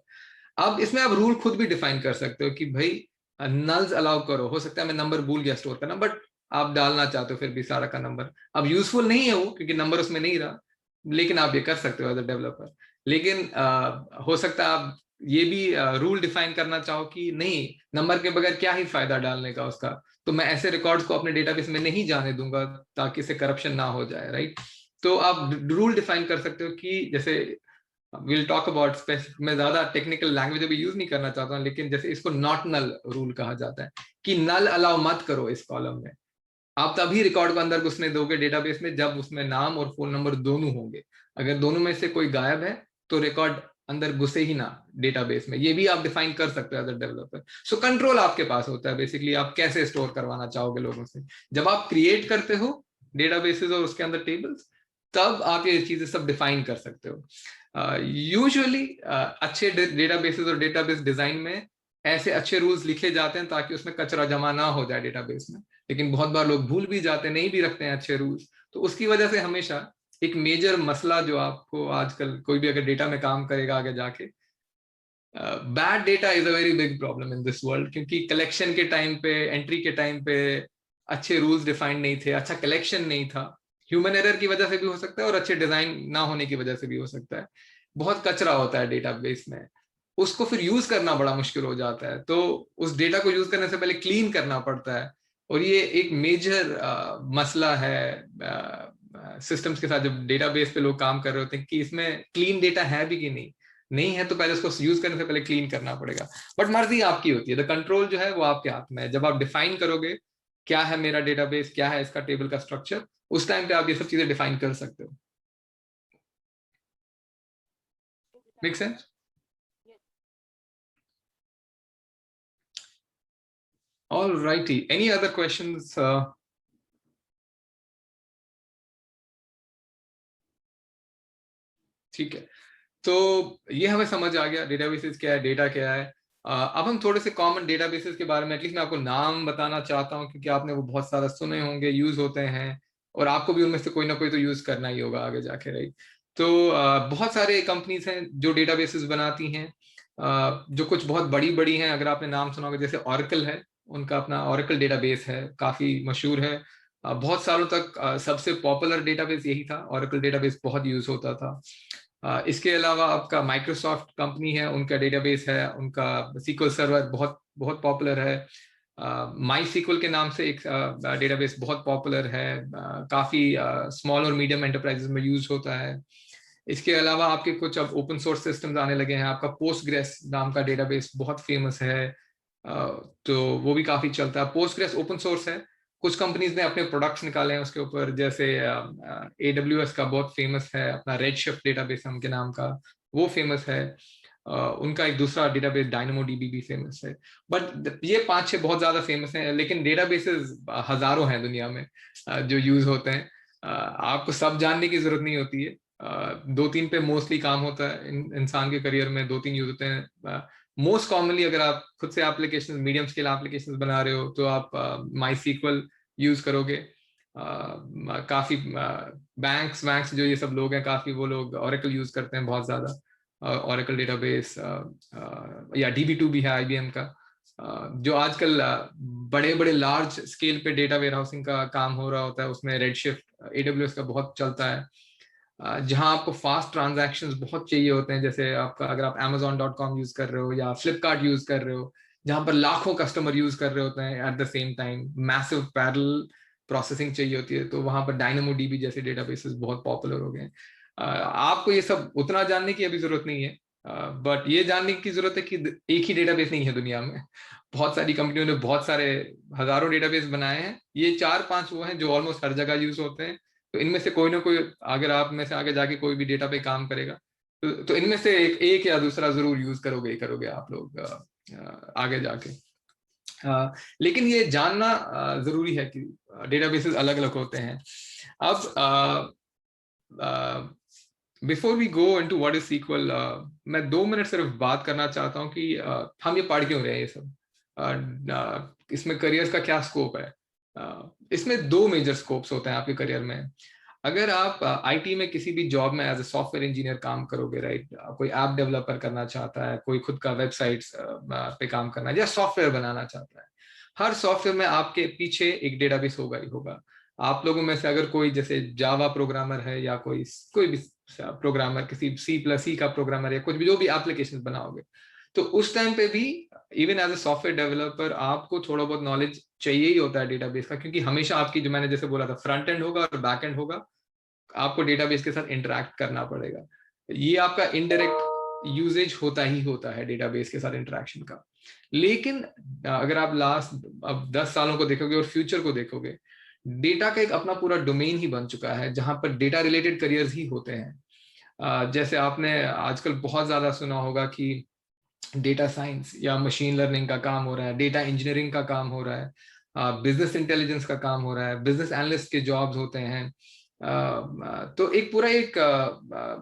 अब इसमें आप रूल खुद भी डिफाइन कर सकते हो कि भाई नल्स अलाउ करो, हो सकता है मैं नंबर भूल गया स्टोर करना, बट आप डालना चाहते हो फिर भी सारा का नंबर। अब यूजफुल नहीं है वो, क्योंकि नंबर उसमें नहीं रहा, लेकिन आप ये कर सकते हो एज अ डेवलपर। लेकिन हो सकता है आप ये भी रूल डिफाइन करना चाहो कि नहीं, नंबर के बगैर क्या ही फायदा डालने का उसका, तो मैं ऐसे रिकॉर्ड्स को अपने डेटाबेस में नहीं जाने दूंगा ताकि इससे करप्शन ना हो जाए, राइट। तो आप रूल डिफाइन कर सकते हो कि जैसे विल टॉक अबाउट, मैं ज्यादा टेक्निकल लैंग्वेज अभी यूज नहीं करना चाहता हूँ, लेकिन जैसे इसको नॉट नल रूल कहा जाता है कि नल अलाउ मत करो इस कॉलम में। आप तभी रिकॉर्ड को अंदर घुसने दोगे डेटाबेस में जब उसमें नाम और फोन नंबर दोनों होंगे। अगर दोनों में से कोई गायब है तो रिकॉर्ड अंदर घुसे ही ना डेटाबेस में। ये भी आप डिफाइन कर सकते हो as a developer. So control आपके पास होता है बेसिकली, आप कैसे स्टोर करवाना चाहोगे लोगों से। जब आप क्रिएट करते हो डेटाबेसेस और उसके अंदर टेबल्स, तब आप ये चीजें सब डिफाइन कर सकते हो। यूजुअली अच्छे डेटाबेसेस और डेटाबेस डिजाइन में ऐसे अच्छे रूल्स लिखे जाते हैं ताकि उसमें कचरा जमा ना हो जाए डेटाबेस में। लेकिन बहुत बार लोग भूल भी जाते हैं, नहीं भी रखते हैं अच्छे रूल्स, तो उसकी वजह से हमेशा एक मेजर मसला जो आपको आजकल कोई भी अगर डेटा में काम करेगा आगे जाके, bad data is a very big problem in this world. क्योंकि कलेक्शन के टाइम पे, एंट्री के टाइम पे अच्छे रूल्स डिफाइंड नहीं थे, अच्छा कलेक्शन नहीं था, ह्यूमन एरर की वजह से भी हो सकता है और अच्छे डिजाइन ना होने की वजह से भी हो सकता है। बहुत कचरा होता है डेटाबेस में, उसको फिर यूज करना बड़ा मुश्किल हो जाता है। तो उस डेटा को यूज करने से पहले क्लीन करना पड़ता है, और ये एक मेजर मसला है सिस्टम्स के साथ जब डेटाबेस पे लोग काम कर रहे होते हैं कि इसमें क्लीन डेटा है भी कि नहीं। नहीं है तो पहले उसको यूज करने से पहले क्लीन करना पड़ेगा। बट मर्जी आपकी होती है, द कंट्रोल जो है वो आपके हाथ में है। जब आप डिफाइन करोगे क्या है मेरा डेटाबेस, क्या है इसका टेबल का स्ट्रक्चर, उस टाइम पे आप ये सब चीजें डिफाइन कर सकते हो। Make sense? All righty. Any other questions? ठीक है, तो ये हमें समझ आ गया डेटाबेसेस क्या है, डेटा क्या है। अब हम थोड़े से कॉमन डेटाबेसेस के बारे में, एटलीस्ट मैं आपको नाम बताना चाहता हूँ, क्योंकि आपने वो बहुत सारा सुने होंगे, यूज होते हैं, और आपको भी उनमें से कोई ना कोई तो यूज करना ही होगा आगे जाके, राइट। तो बहुत सारे कंपनीज हैं जो डेटाबेसेस बनाती हैं, जो कुछ बहुत बड़ी बड़ी हैं। अगर आपने नाम सुना होगा, जैसे ऑरेकल है, उनका अपना ऑरेकल डेटाबेस है, काफी मशहूर है। बहुत सालों तक सबसे पॉपुलर डेटाबेस यही था, ऑरेकल डेटाबेस बहुत यूज होता था। इसके अलावा आपका माइक्रोसॉफ्ट कंपनी है, उनका डेटाबेस है, उनका सीक्वल सर्वर बहुत बहुत पॉपुलर है। माई सीक्वल के नाम से एक डेटाबेस बहुत पॉपुलर है, काफी स्मॉल और मीडियम एंटरप्राइजेस में यूज होता है। इसके अलावा आपके कुछ अब ओपन सोर्स सिस्टम्स आने लगे हैं। आपका पोस्टग्रेस नाम का डेटाबेस बहुत फेमस है, तो वो भी काफी चलता है। पोस्टग्रेस ओपन सोर्स है, कुछ कंपनीज ने अपने प्रोडक्ट्स निकाले हैं उसके ऊपर, जैसे AWS का बहुत फेमस है अपना रेडशिफ्ट डेटाबेस उनके नाम का, वो फेमस है। उनका एक दूसरा डेटाबेस डायनामोडीबी भी फेमस है। बट ये 5-6 बहुत ज्यादा फेमस हैं, लेकिन डेटाबेसेस हजारों हैं दुनिया में जो यूज होते हैं। आपको सब जानने की जरूरत नहीं होती है, 2-3 पे मोस्टली काम होता है। इंसान के करियर में 2-3 यूज होते हैं मोस्ट कॉमनली। अगर आप खुद से एप्लीकेशन, मीडियम स्केल एप्लीकेशन बना रहे हो, तो आप माई सीक्वल यूज करोगे। काफी बैंक्स जो ये सब लोग हैं, काफी वो लोग ओरेकल यूज करते हैं बहुत ज्यादा, ओरेकल डेटाबेस। या DB2 भी है IBM का। जो आजकल बड़े बड़े लार्ज स्केल पे डेटा वेयर हाउसिंग का काम हो रहा होता है, उसमें रेडशिफ्ट AWS का बहुत चलता है। जहां आपको फास्ट ट्रांजैक्शंस बहुत चाहिए होते हैं, जैसे आपका अगर आप Amazon.com यूज कर रहे हो या Flipkart यूज कर रहे हो, जहां पर लाखों कस्टमर यूज कर रहे होते हैं at the same time, massive parallel processing चाहिए होती है, तो वहां पर DynamoDB जैसे डेटाबेसेस बहुत पॉपुलर हो गए हैं। आपको ये सब उतना जानने की अभी जरूरत नहीं है, बट ये जानने की जरूरत है कि एक ही डेटाबेस नहीं है दुनिया में। बहुत सारी कंपनियों ने बहुत सारे हजारों डेटाबेस बनाए हैं। ये 4-5 वो हैं जो ऑलमोस्ट हर जगह यूज होते हैं, तो इनमें से कोई ना कोई, अगर आप में से आगे जाके कोई भी डेटा पे काम करेगा तो इनमें से एक या दूसरा जरूर यूज करोगे आप लोग आगे जाके। लेकिन ये जानना जरूरी है कि डेटाबेसेस अलग अलग होते हैं। अब before we go into what is SQL, मैं 2 मिनट सिर्फ बात करना चाहता हूँ कि हम ये पढ़ क्यों रहे हैं ये सब, इसमें करियर का क्या स्कोप है। इसमें 2 मेजर स्कोप्स होते हैं आपके करियर में। अगर आप आईटी में किसी भी जॉब में एज ए सॉफ्टवेयर इंजीनियर काम करोगे, राइट, कोई ऐप डेवलपर करना चाहता है, कोई खुद का वेबसाइट पे काम करना है या सॉफ्टवेयर बनाना चाहता है, हर सॉफ्टवेयर में आपके पीछे एक डेटाबेस होगा ही होगा। आप लोगों में से अगर कोई जैसे जावा प्रोग्रामर है या कोई भी प्रोग्रामर, किसी C++ का प्रोग्रामर या कुछ भी, जो भी एप्लीकेशन बनाओगे, तो उस टाइम पे भी even as a software developer आपको थोड़ा बहुत नॉलेज चाहिए ही होता है डेटाबेस का, क्योंकि हमेशा आपकी, जो मैंने जैसे बोला था, फ्रंट एंड होगा और बैक एंड होगा, आपको डेटाबेस के साथ इंटरेक्ट करना पड़ेगा। ये आपका इनडायरेक्ट यूजेज होता ही होता है डेटाबेस के साथ इंटरेक्शन का। लेकिन अगर आप लास्ट अब 10 सालों को देखोगे और फ्यूचर को देखोगे, डेटा का एक अपना पूरा डोमेन ही बन चुका है जहां पर डेटा रिलेटेड करियर्स ही होते हैं। जैसे आपने आजकल बहुत ज्यादा सुना होगा कि डेटा साइंस या मशीन लर्निंग का काम हो रहा है, डेटा इंजीनियरिंग का काम हो रहा है, बिजनेस इंटेलिजेंस का काम हो रहा है, बिजनेस एनालिस्ट के जॉब्स होते हैं। तो एक पूरा एक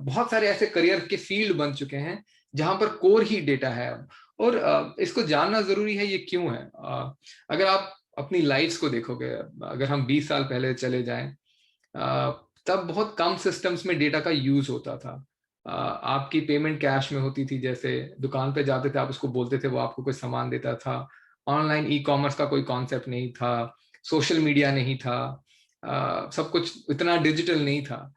बहुत सारे ऐसे करियर के फील्ड बन चुके हैं जहां पर कोर ही डेटा है। और इसको जानना जरूरी है, ये क्यों है। अगर आप अपनी लाइफ्स को देखोगे, अगर हम 20 साल पहले चले जाएं, तब बहुत कम सिस्टम्स में डेटा का यूज होता था। आपकी पेमेंट कैश में होती थी, जैसे दुकान पे जाते थे, आप उसको बोलते थे, वो आपको कोई सामान देता था। ऑनलाइन ई कॉमर्स का कोई कॉन्सेप्ट नहीं था, सोशल मीडिया नहीं था, सब कुछ इतना डिजिटल नहीं था।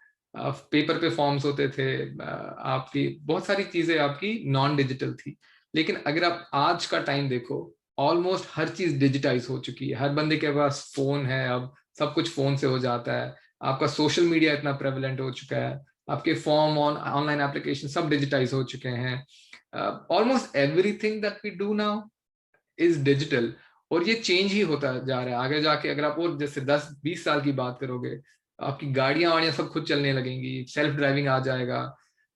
पेपर पे फॉर्म्स होते थे, आपकी बहुत सारी चीजें आपकी नॉन डिजिटल थी। लेकिन अगर आप आज का टाइम देखो, ऑलमोस्ट हर चीज डिजिटाइज हो चुकी है, हर बंदे के पास फोन है, अब सब कुछ फोन से हो जाता है। आपका सोशल मीडिया इतना प्रेवलेंट हो चुका है, आपके फॉर्म ऑनलाइन एप्लीकेशन सब डिजिटाइज हो चुके हैं। Almost everything that we do now is digital, और ये चेंज ही होता जा रहा है आगे जाके। अगर आप और जैसे 10-20 साल की बात करोगे, आपकी गाड़ियां वाड़ियां सब खुद चलने लगेंगी, सेल्फ ड्राइविंग आ जाएगा।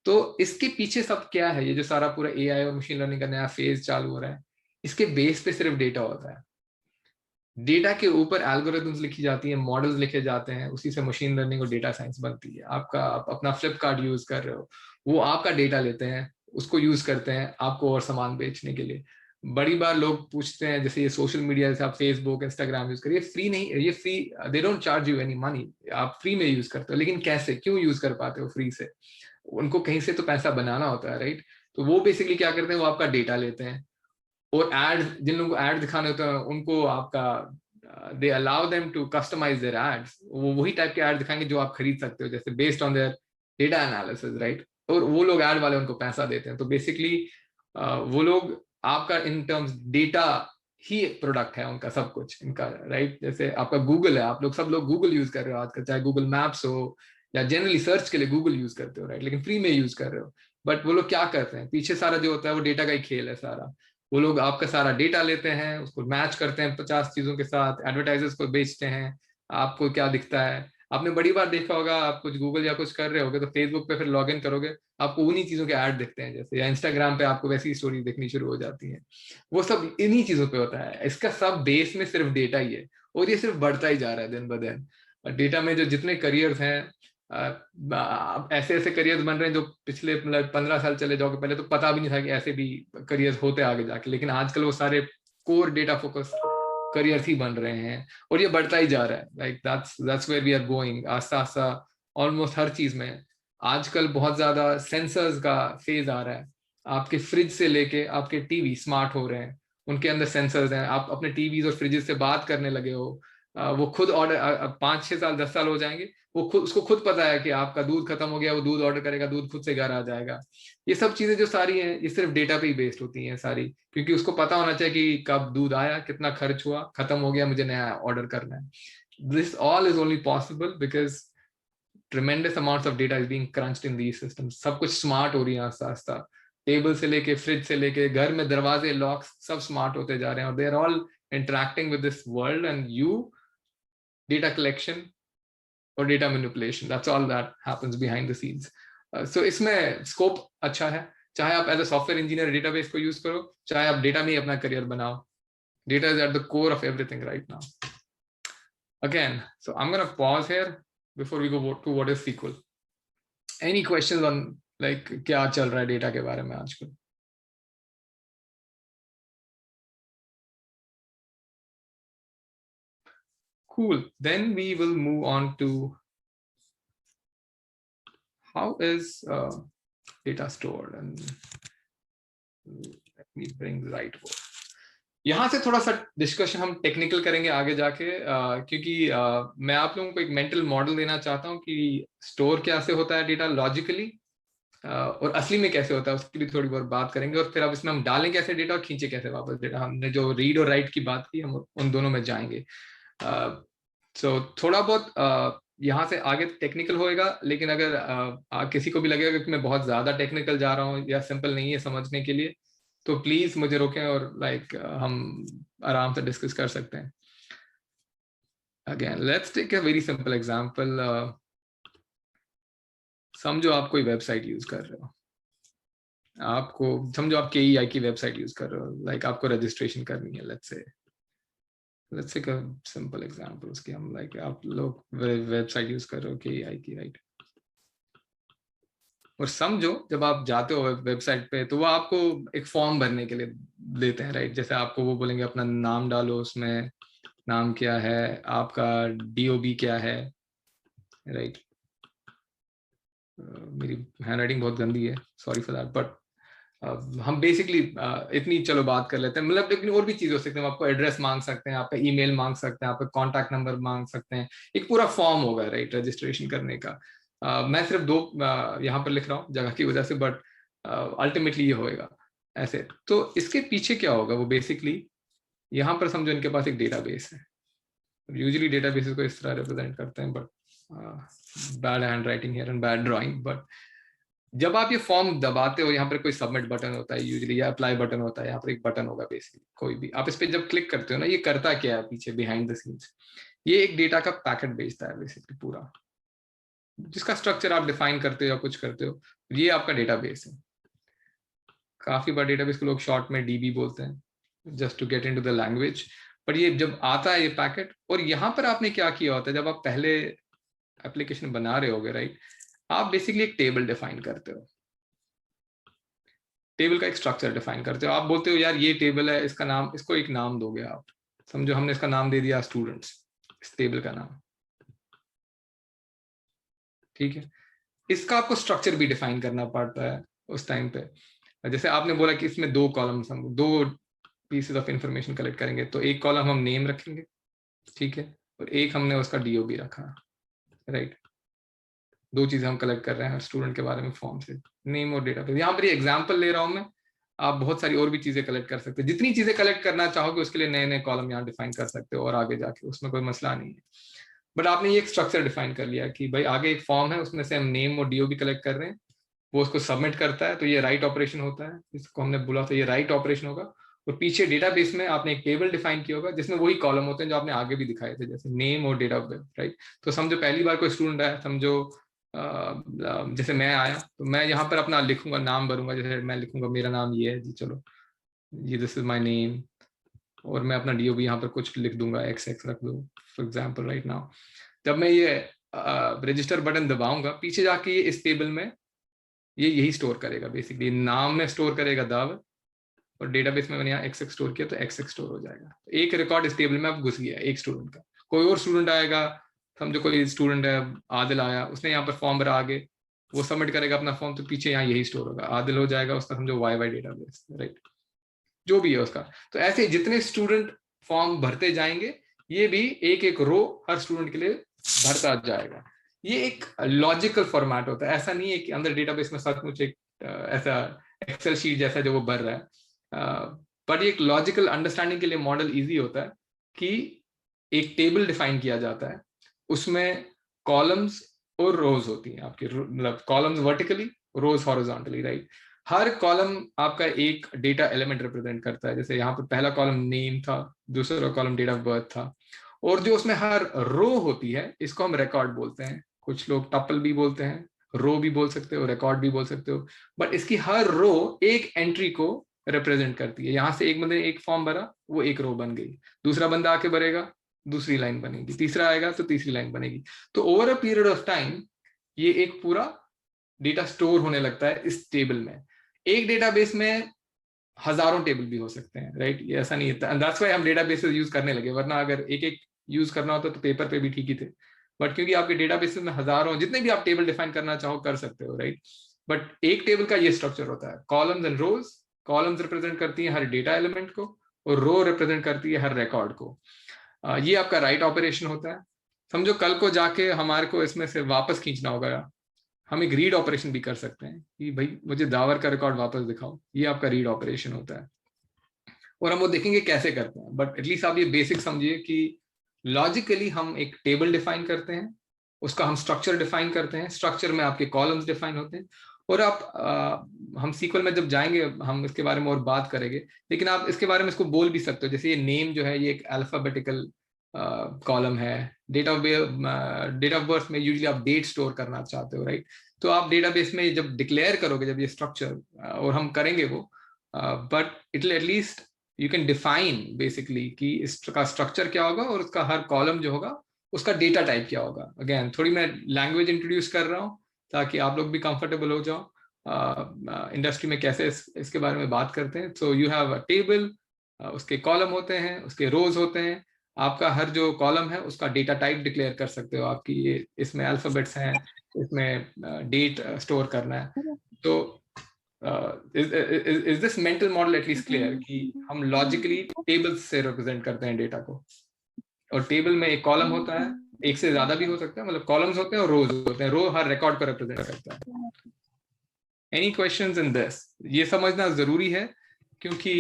तो इसके पीछे सब क्या है, ये जो सारा पूरा एआई और मशीन लर्निंग का नया फेज चालू हो रहा है, इसके बेस पे सिर्फ डेटा होता है। डेटा के ऊपर एल्गोरिथम्स लिखी जाती हैं, मॉडल्स लिखे जाते हैं, उसी से मशीन लर्निंग और डेटा साइंस बनती है। आप अपना फ्लिपकार्ट यूज कर रहे हो, वो आपका डेटा लेते हैं, उसको यूज करते हैं आपको और सामान बेचने के लिए। बड़ी बार लोग पूछते हैं, जैसे ये सोशल मीडिया, जैसे आप फेसबुक इंस्टाग्राम यूज करिए, फ्री नहीं, ये free, they don't charge you any money, आप फ्री में यूज करते हो। लेकिन कैसे, क्यों यूज कर पाते हो फ्री से? उनको कहीं से तो पैसा बनाना होता है, राइट? तो वो बेसिकली क्या करते हैं, वो आपका डेटा लेते हैं, और एड, जिन लोगों को एड दिखाने होते हैं उनको आपका they allow them to customize their ads, वो वही टाइप के एड दिखाएंगे जो आप खरीद सकते हो, जैसे based on their data analysis, right? और वो लोग एड वाले उनको पैसा देते हैं। तो बेसिकली वो लोग आपका in terms data he product है उनका, सब कुछ इनका, राइट? जैसे आपका गूगल है, आप लोग सब लोग गूगल यूज कर रहे हो आजकल, चाहे गूगल मैप्स हो या जनरली सर्च के लिए गूगल यूज करते हो, राइट? लेकिन फ्री में यूज कर रहे हो। बट वो लोग क्या करते हैं, पीछे सारा जो होता है वो डेटा का ही खेल है सारा। वो लोग आपका सारा डेटा लेते हैं, उसको मैच करते हैं 50 चीजों के साथ, एडवर्टाइजर्स को बेचते हैं, आपको क्या दिखता है। आपने बड़ी बार देखा होगा, आप कुछ गूगल या कुछ कर रहे होगे तो फेसबुक पे फिर लॉग इन करोगे, आपको उन्हीं चीजों के ऐड दिखते हैं, जैसे, या इंस्टाग्राम पे आपको वैसी स्टोरी दिखनी शुरू हो जाती है। वो सब इन्हीं चीजों पे होता है। इसका सब बेस में सिर्फ डेटा ही है, और ये सिर्फ बढ़ता ही जा रहा है दिन ब दिन। डेटा में जो जितने करियर्स हैं, ऐसे ऐसे करियर्स बन रहे हैं जो पिछले मतलब 15 साल चले जाओगे, पहले तो पता भी नहीं था कि ऐसे भी करियर्स होते आगे जाके। लेकिन आजकल वो सारे कोर डेटा फोकस करियर्स ही बन रहे हैं, और ये बढ़ता ही जा रहा है। Like that's where we are going, आस्ता आस्ता ऑलमोस्ट हर चीज में। आजकल बहुत ज्यादा सेंसर्स का फेज आ रहा है। आपके फ्रिज से लेके आपके टीवी स्मार्ट हो रहे हैं, उनके अंदर सेंसर्स हैं। आप अपने टीवीज और फ्रिजेस से बात करने लगे हो, वो खुद ऑर्डर, 5-6 साल 10 साल हो जाएंगे, वो खुद, उसको खुद पता है कि आपका दूध खत्म हो गया, वो दूध ऑर्डर करेगा, दूध खुद से घर आ जाएगा। ये सब चीजें जो सारी हैं, ये सिर्फ डेटा पे ही बेस्ड होती हैं सारी, क्योंकि उसको पता होना चाहिए कि कब दूध आया, कितना खर्च हुआ, खत्म हो गया, मुझे नया ऑर्डर करना है। This all is only possible because tremendous amounts of data is being crunched in these systems. सब कुछ स्मार्ट हो रही है आस्ता आस्ता, टेबल से लेके फ्रिज से लेके घर में दरवाजे, लॉक्स, सब स्मार्ट होते जा रहे हैं, और they are all interacting with this world. And you, data collection और data manipulation, that's all that happens behind the scenes. So इसमें स्कोप अच्छा है, चाहे आप as a software engineer database को यूज करो, चाहे आप डेटा में ही अपना करियर बनाओ। Data is at the core of everything right now. Again, so I'm going to pause here before we go to what is SQL. Any questions on like क्या चल रहा है डेटा के बारे में आजकल? Cool. Then we will move on to how is data stored, and let me bring the right word. यहाँ से थोड़ा सा डिस्कशन हम टेक्निकल करेंगे आगे जाके, क्योंकि मैं आप लोगों को एक मेंटल मॉडल देना चाहता हूँ कि स्टोर कैसे होता है डेटा लॉजिकली, और असली में कैसे होता है उसकी भी थोड़ी बहुत बात करेंगे, और फिर अब इसमें हम डालें कैसे डेटा और खींचे कैसे वापस डेटा। हमने जो रीड और राइट की बात की, हम उन दोनों में जाएंगे। सो थोड़ा बहुत यहाँ से आगे टेक्निकल होएगा, लेकिन अगर किसी को भी लगेगा कि मैं बहुत ज्यादा टेक्निकल जा रहा हूँ या सिंपल नहीं है समझने के लिए, तो प्लीज मुझे रोकें और हम आराम से डिस्कस कर सकते हैं। Again let's take a very simple example. समझो आप कोई वेबसाइट यूज कर रहे हो, आपको समझो आप KEI की वेबसाइट यूज कर रहे हो, आपको रजिस्ट्रेशन करनी है। लेट्स से सिंपल एग्जांपल उसकी, हम आप लोग वेबसाइट यूज कर रहे हो KEI की, राइट? और समझो जब आप जाते हो वेबसाइट पे तो वो आपको एक फॉर्म भरने के लिए देते हैं, राइट? जैसे आपको वो बोलेंगे अपना नाम डालो, उसमें नाम क्या है, आपका DOB क्या है, राइट? मेरी हैंडराइटिंग बहुत गंदी है, सॉरी फॉर दैट, बट हम बेसिकली इतनी चलो बात कर लेते हैं। मतलब लेकिन और भी चीजें हो सकती हैं, आपको एड्रेस मांग सकते हैं, आपका ईमेल मांग सकते हैं, आपका कॉन्टैक्ट नंबर मांग सकते हैं, एक पूरा फॉर्म होगा, राइट, रजिस्ट्रेशन करने का। मैं सिर्फ दो यहाँ पर लिख रहा हूँ जगह की वजह से, बट अल्टीमेटली ये होएगा ऐसे। तो इसके पीछे क्या होगा, वो बेसिकली यहाँ पर समझो इनके पास एक डेटाबेस है। यूजुअली डेटाबेसेस को इस तरह रिप्रेजेंट करते हैं, but bad hand writing here and bad drawing. But जब आप ये फॉर्म दबाते हो, यहाँ पर कोई सबमिट बटन होता है यूजुअली, या अप्लाई बटन होता है, यहाँ पर एक बटन होगा बेसिकली कोई भी। आप इस पर जब क्लिक करते हो ना, ये करता क्या है पीछे बिहाइंड द सीन्स, ये एक डेटा का पैकेट भेजता है बेसिकली पूरा, जिसका स्ट्रक्चर आप डिफाइन करते हो या कुछ करते हो। ये आपका डेटाबेस है। काफी बार डेटाबेस को लोग शॉर्ट में DB बोलते हैं, just to get into the language. पर ये जब आता है ये पैकेट, और यहाँ पर आपने क्या किया होता है, जब आप पहले एप्लीकेशन बना रहे होगे, राइट, आप बेसिकली एक टेबल डिफाइन करते हो, टेबल का एक स्ट्रक्चर डिफाइन करते हो। आप बोलते हो यार ये टेबल है, इसका नाम, इसको एक नाम दोगे आप। समझो हमने इसका नाम दे दिया स्टूडेंट्स, इस टेबल का नाम, ठीक है। इसका आपको स्ट्रक्चर भी डिफाइन करना पड़ता है उस टाइम पे। जैसे आपने बोला कि इसमें 2 कॉलम्स, हम 2 पीसेस ऑफ इंफॉर्मेशन कलेक्ट करेंगे, तो एक कॉलम हम नेम रखेंगे, ठीक है, और एक हमने उसका DOB रखा, राइट। 2 चीजें हम कलेक्ट कर रहे हैं हर स्टूडेंट के बारे में फॉर्म से, नेम और डेटा। यहाँ पर ये एग्जाम्पल ले रहा हूँ मैं, आप बहुत सारी और भी चीजें कलेक्ट कर सकते हो। जितनी चीजें कलेक्ट करना चाहोगे उसके लिए नए नए कॉलम यहाँ डिफाइन कर सकते हो, और आगे जाके उसमें कोई मसला नहीं है। बट आपने ये एक स्ट्रक्चर डिफाइन कर लिया कि भाई आगे एक फॉर्म है, उसमें से हम नेम और DOB कलेक्ट कर रहे हैं, वो उसको सबमिट करता है, तो ये राइट ऑपरेशन होता है, इसको हमने बोला था ये राइट ऑपरेशन होगा। और पीछे डेटाबेस में आपने एक टेबल डिफाइन किया होगा जिसमें वही कॉलम होते हैं जो आपने आगे भी दिखाए थे, जैसे नेम और डेट ऑफ बर्थ, राइट। तो समझो पहली बार कोई स्टूडेंट आया, समझो जैसे मैं आया, तो मैं यहाँ पर अपना लिखूंगा, नाम भरूंगा, जैसे मैं लिखूंगा मेरा नाम ये है जी, चलो ये दिस इज माय नेम, और मैं अपना DOB यहाँ पर कुछ लिख दूंगा, XX रख दूँ फॉर एग्जाम्पल राइट नाउ। जब मैं ये रजिस्टर बटन दबाऊंगा, पीछे जाके ये इस टेबल में ये यही स्टोर करेगा, बेसिकली नाम में स्टोर करेगा दाव, और डेटाबेस में मैंने यहाँ XX स्टोर किया तो XX स्टोर हो जाएगा। एक रिकॉर्ड इस टेबल में अब घुस गया एक स्टूडेंट का। कोई और स्टूडेंट आएगा, समझो कोई स्टूडेंट है आदिल आया, उसने यहाँ पर फॉर्म भरा, आगे वो सबमिट करेगा अपना फॉर्म, तो पीछे यहाँ यही स्टोर होगा, आदिल हो जाएगा उसका, समझो YY डेटाबेस, राइट, जो भी है उसका। तो ऐसे जितने स्टूडेंट फॉर्म भरते जाएंगे, ये भी एक एक रो हर स्टूडेंट के लिए भरता जाएगा। ये एक लॉजिकल फॉर्मेट होता है, ऐसा नहीं है कि अंदर डेटाबेस में सचमुच एक ऐसा एक्सेल शीट जैसा जो वो भर रहा है। बट एक लॉजिकल अंडरस्टैंडिंग के लिए मॉडल इजी होता है कि एक टेबल डिफाइन किया जाता है, उसमें कॉलम्स और रोज होती हैं आपकी, मतलब कॉलम्स वर्टिकली, रोज हॉरिजॉन्टली, राइट। हर कॉलम आपका एक डेटा एलिमेंट रिप्रेजेंट करता है। जैसे यहाँ पर पहला कॉलम नेम था, दूसरा कॉलम डेट ऑफ बर्थ था, और जो उसमें हर रो होती है इसको हम रिकॉर्ड बोलते हैं, कुछ लोग टपल भी बोलते हैं, रो भी बोल सकते हो, रिकॉर्ड भी बोल सकते हो, बट इसकी हर रो एक एंट्री को रिप्रेजेंट करती है। यहां से एक बंदे ने एक फॉर्म भरा, वो एक रो बन गई, दूसरा बंदा आके भरेगा, दूसरी लाइन बनेगी, तीसरा आएगा तो तीसरी लाइन बनेगी। तो over a period of time ये एक पूरा डेटा स्टोर होने लगता है इस टेबल में। एक डेटाबेस में हजारों टेबल भी हो सकते हैं, राइट? ये ऐसा नहीं है, दैट्स व्हाई हम डेटाबेसेस यूज करने लगे, वरना अगर एक एक यूज करना होता तो पेपर पे भी ठीक ही थे। बट क्योंकि आपके डेटाबेसेस में हजारों, जितने भी आप टेबल डिफाइन करना चाहो कर सकते हो, राइट? बट एक टेबल का ये स्ट्रक्चर होता है, columns and rows. Columns represent करती है हर डेटा एलिमेंट को, और रो रिप्रेजेंट करती है हर रिकॉर्ड को। ये आपका राइट ऑपरेशन होता है। समझो कल को जाके हमारे को इसमें से वापस खींचना होगा, हम एक रीड ऑपरेशन भी कर सकते हैं कि भाई मुझे दावर का रिकॉर्ड वापस दिखाओ, ये आपका रीड ऑपरेशन होता है। और हम वो देखेंगे कैसे करते हैं, बट एटलीस्ट आप ये बेसिक समझिए कि लॉजिकली हम एक टेबल डिफाइन करते हैं, उसका हम स्ट्रक्चर डिफाइन करते हैं, स्ट्रक्चर में आपके कॉलम्स डिफाइन होते हैं, और आप हम सीक्वल में जब जाएंगे हम इसके बारे में और बात करेंगे, लेकिन आप इसके बारे में इसको बोल भी सकते हो। जैसे ये नेम जो है ये एक अल्फाबेटिकल कॉलम है, डेट ऑफ बर्थ में यूजुअली आप डेट स्टोर करना चाहते हो, राइट? तो आप डेटाबेस में जब डिक्लेयर करोगे, जब ये स्ट्रक्चर, और हम करेंगे वो, but it will at least you can define basically कि इसका स्ट्रक्चर क्या होगा और उसका हर कॉलम जो होगा उसका डेटा टाइप क्या होगा। अगेन थोड़ी मैं लैंग्वेज इंट्रोड्यूस कर रहा हूँ ताकि आप लोग भी कंफर्टेबल हो जाओ इंडस्ट्री में कैसे इसके बारे में बात करते हैं। So you have a table, उसके कॉलम होते हैं, उसके रोज होते हैं, आपका हर जो कॉलम है उसका डेटा टाइप डिक्लेयर कर सकते हो आपकी, ये इसमें अल्फाबेट्स हैं, इसमें डेट स्टोर करना है। तो is this mental model at least clear कि हम लॉजिकली टेबल से रिप्रेजेंट करते हैं डेटा को, और टेबल में एक कॉलम होता है, एक से ज्यादा भी हो सकता है, मतलब कॉलम्स होते हैं और रोज होते हैं, रो हर रिकॉर्ड को रिप्रेजेंट करता है। Any questions in this? ये समझना जरूरी है क्योंकि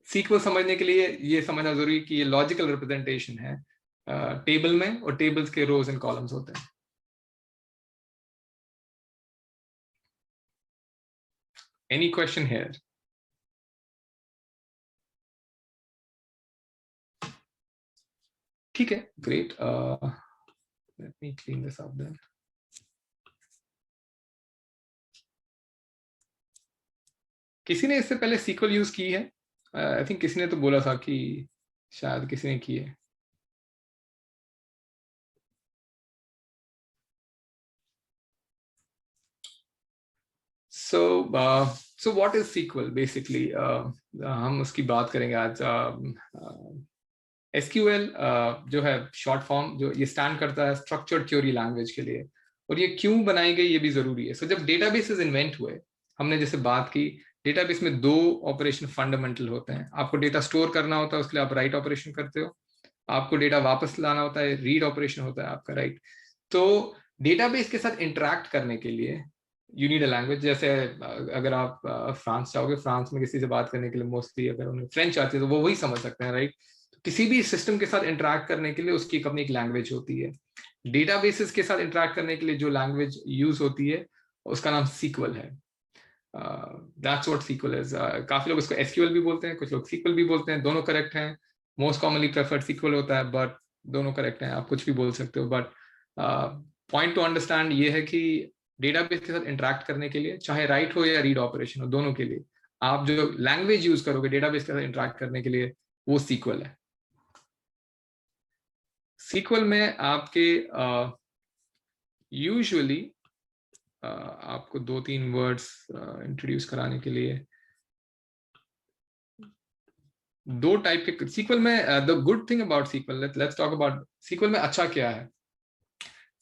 सीक्वल समझने के लिए ये समझना जरूरी है कि ये लॉजिकल रिप्रेजेंटेशन है टेबल में, और टेबल्स के रोज एंड कॉलम्स होते हैं। Any question here? ठीक है, great. Let me clean this up then. किसी ने इससे पहले सीक्वल यूज की है? आई थिंक किसी ने तो बोला था कि शायद किसी ने की है। So what is SQL basically? हम उसकी बात करेंगे आज। SQL जो है शॉर्ट फॉर्म, जो ये स्टैंड करता है स्ट्रक्चर्ड क्वेरी लैंग्वेज के लिए, और ये क्यों बनाई गई ये भी जरूरी है। जब डेटाबेसेस इन्वेंट हुए, हमने जैसे बात की, डेटाबेस में दो ऑपरेशन फंडामेंटल होते हैं। आपको डेटा स्टोर करना होता है, उसके लिए आप राइट ऑपरेशन करते हो, आपको डेटा वापस लाना होता है, रीड ऑपरेशन होता है आपका, राइट? तो डेटाबेस के साथ इंटरैक्ट करने के लिए यू नीड अ लैंग्वेज। जैसे अगर आप फ्रांस जाओगे, फ्रांस में किसी से बात करने के लिए मोस्टली अगर उन्हें फ्रेंच आती है तो वो वही समझ सकते हैं, राइट? किसी भी सिस्टम के साथ इंटरैक्ट करने के लिए उसकी एक अपनी एक लैंग्वेज होती है। डेटाबेसेस के साथ इंटरैक्ट करने के लिए जो लैंग्वेज यूज होती है उसका नाम सीक्वल है। That's what SQL is. काफी लोग इसको एसक्यूएल भी बोलते हैं, कुछ लोग सीक्वल भी बोलते हैं, दोनों करेक्ट हैं। मोस्ट कॉमनली प्रेफर्ड सीक्वल होता है, बट दोनों करेक्ट हैं, आप कुछ भी बोल सकते हो। बट पॉइंट टू अंडरस्टैंड ये है कि डेटाबेस के साथ इंटरैक्ट करने के लिए, चाहे राइट हो या रीड ऑपरेशन हो, दोनों के लिए आप जो लैंग्वेज यूज करोगे डेटाबेस के साथ इंटरैक्ट करने के लिए, वो सीक्वल है। सीक्वल में आपके यूजुअली आपको 2-3 वर्ड्स इंट्रोड्यूस कराने के लिए, दो टाइप के सीक्वल में। The good thing about SQL, let's talk about SQL में अच्छा क्या है।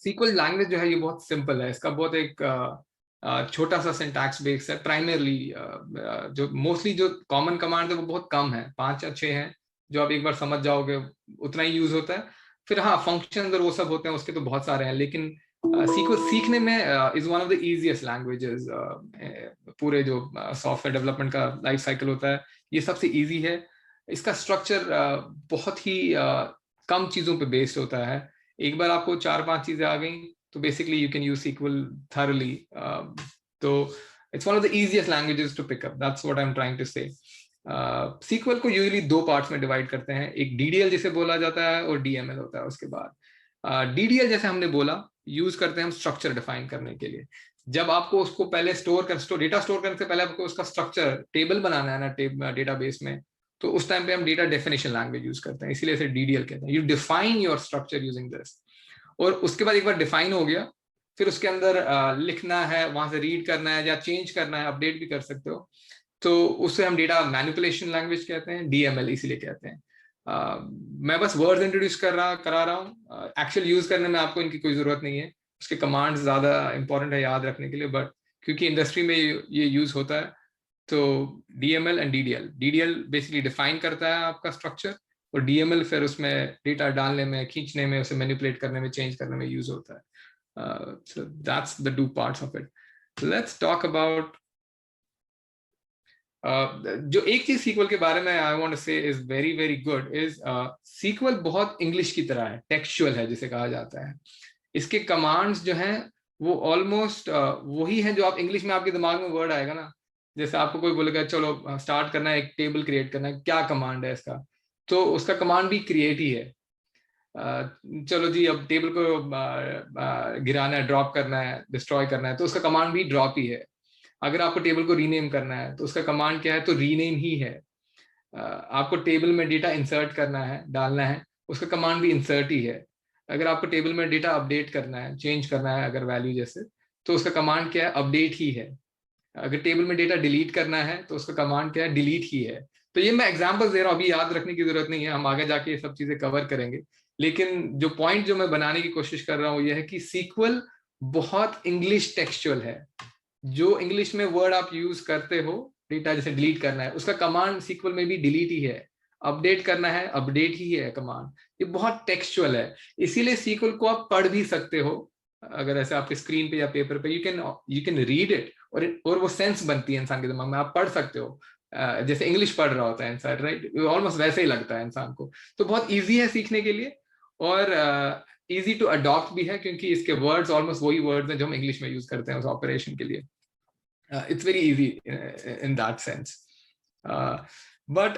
सीक्वल लैंग्वेज जो है ये बहुत सिंपल है, इसका बहुत एक छोटा सा सिंटैक्स बेस है। प्राइमरली जो मोस्टली जो कॉमन कमांड है वो बहुत कम है, 5 या 6 हैं जो आप एक बार समझ जाओगे, उतना ही यूज होता है। फिर हाँ, फंक्शन और वो सब होते हैं, उसके तो बहुत सारे हैं, लेकिन सीक्वल सीखने में is one of the easiest languages. पूरे जो सॉफ्टवेयर डेवलपमेंट का लाइफ साइकिल होता है, ये सबसे इजी है। इसका स्ट्रक्चर बहुत ही कम चीजों पे बेस्ड होता है। एक बार आपको 4-5 चीजें आ गई तो basically you can use SQL thoroughly. तो it's one of the easiest languages to pick up. That's what I'm trying to say. SQL को यूजुअली दो पार्ट्स में डिवाइड करते हैं, एक डीडीएल जिसे बोला जाता है और डीएमएल होता है उसके बाद। डीडीएल जैसे हमने बोला यूज करते हैं हम स्ट्रक्चर डिफाइन करने के लिए। जब आपको उसको पहले डेटा स्टोर करने से पहले आपको उसका स्ट्रक्चर टेबल बनाना है ना डेटाबेस में, तो उस टाइम पे हम डेटा डेफिनेशन लैंग्वेज यूज करते हैं, इसीलिए इसे डीडीएल कहते हैं। You define your structure using this, और उसके बाद एक बार डिफाइन हो गया फिर उसके अंदर लिखना है, वहां से रीड करना है या चेंज करना है, अपडेट भी कर सकते हो, तो उससे हम डेटा मैनिपुलेशन लैंग्वेज कहते हैं, डीएमएल इसीलिए कहते हैं। मैं बस वर्ड्स इंट्रोड्यूस करा रहा हूँ, एक्चुअल यूज करने में आपको इनकी कोई जरूरत नहीं है, उसके कमांड्स ज्यादा इंपॉर्टेंट है याद रखने के लिए, बट क्योंकि इंडस्ट्री में ये यूज होता है, तो DML and DDL basically define करता है आपका स्ट्रक्चर, और डीएमएल फिर उसमें डेटा डालने में, खींचने में, उसे मैनिपुलेट करने में, चेंज करने में यूज होता है। So that's the two parts of it. Let's talk about जो एक चीज सीक्वल के बारे में I want to say is very very good is SQL बहुत इंग्लिश की तरह है, टेक्सचुअल है जिसे कहा जाता है। इसके कमांड्स जो हैं वो ऑलमोस्ट वही हैं जो आप इंग्लिश में आपके दिमाग में वर्ड आएगा ना, जैसे आपको कोई बोलेगा चलो स्टार्ट करना है, एक टेबल क्रिएट करना है, क्या कमांड है इसका, तो उसका कमांड भी क्रिएट ही है। चलो जी अब टेबल को गिराना है, ड्रॉप करना है, डिस्ट्रॉय करना है, तो उसका कमांड भी ड्रॉप ही है। अगर आपको टेबल को रीनेम करना है तो उसका कमांड क्या है, तो रीनेम ही है। आपको टेबल में डेटा इंसर्ट करना है, डालना है, उसका कमांड भी इंसर्ट ही है। अगर आपको टेबल में डेटा अपडेट करना है, चेंज करना है अगर वैल्यू जैसे, तो उसका कमांड क्या है, अपडेट ही है। अगर टेबल में डेटा डिलीट करना है तो उसका कमांड क्या है, डिलीट ही है। तो ये मैं एग्जांपल्स दे रहा हूँ, अभी याद रखने की जरूरत नहीं है, हम आगे जाके ये सब चीजें कवर करेंगे। लेकिन जो पॉइंट जो मैं बनाने की कोशिश कर रहा हूँ यह है कि सीक्वल बहुत इंग्लिश टेक्सचुअल है। जो इंग्लिश में वर्ड आप यूज करते हो, डेटा जैसे डिलीट करना है, उसका कमांड सीक्वल में भी डिलीट ही है, अपडेट करना है, अपडेट ही है कमांड। ये बहुत टेक्सचुअल है, इसीलिए सीक्वल को आप पढ़ भी सकते हो। अगर ऐसे आपके स्क्रीन पे या पेपर पे यू कैन रीड इट, और वो सेंस बनती है इंसान के दिमाग में, आप पढ़ सकते हो जैसे इंग्लिश पढ़ रहा होता है इंसान, राइट, ऑलमोस्ट वैसे ही लगता है इंसान को। तो बहुत ईजी है सीखने के लिए, और इजी टू अडॉप्ट भी है, क्योंकि इसके वर्ड्स ऑलमोस्ट वही वर्ड्स हैं जो हम इंग्लिश में यूज करते हैं उस ऑपरेशन के लिए। It's very easy in that sense. But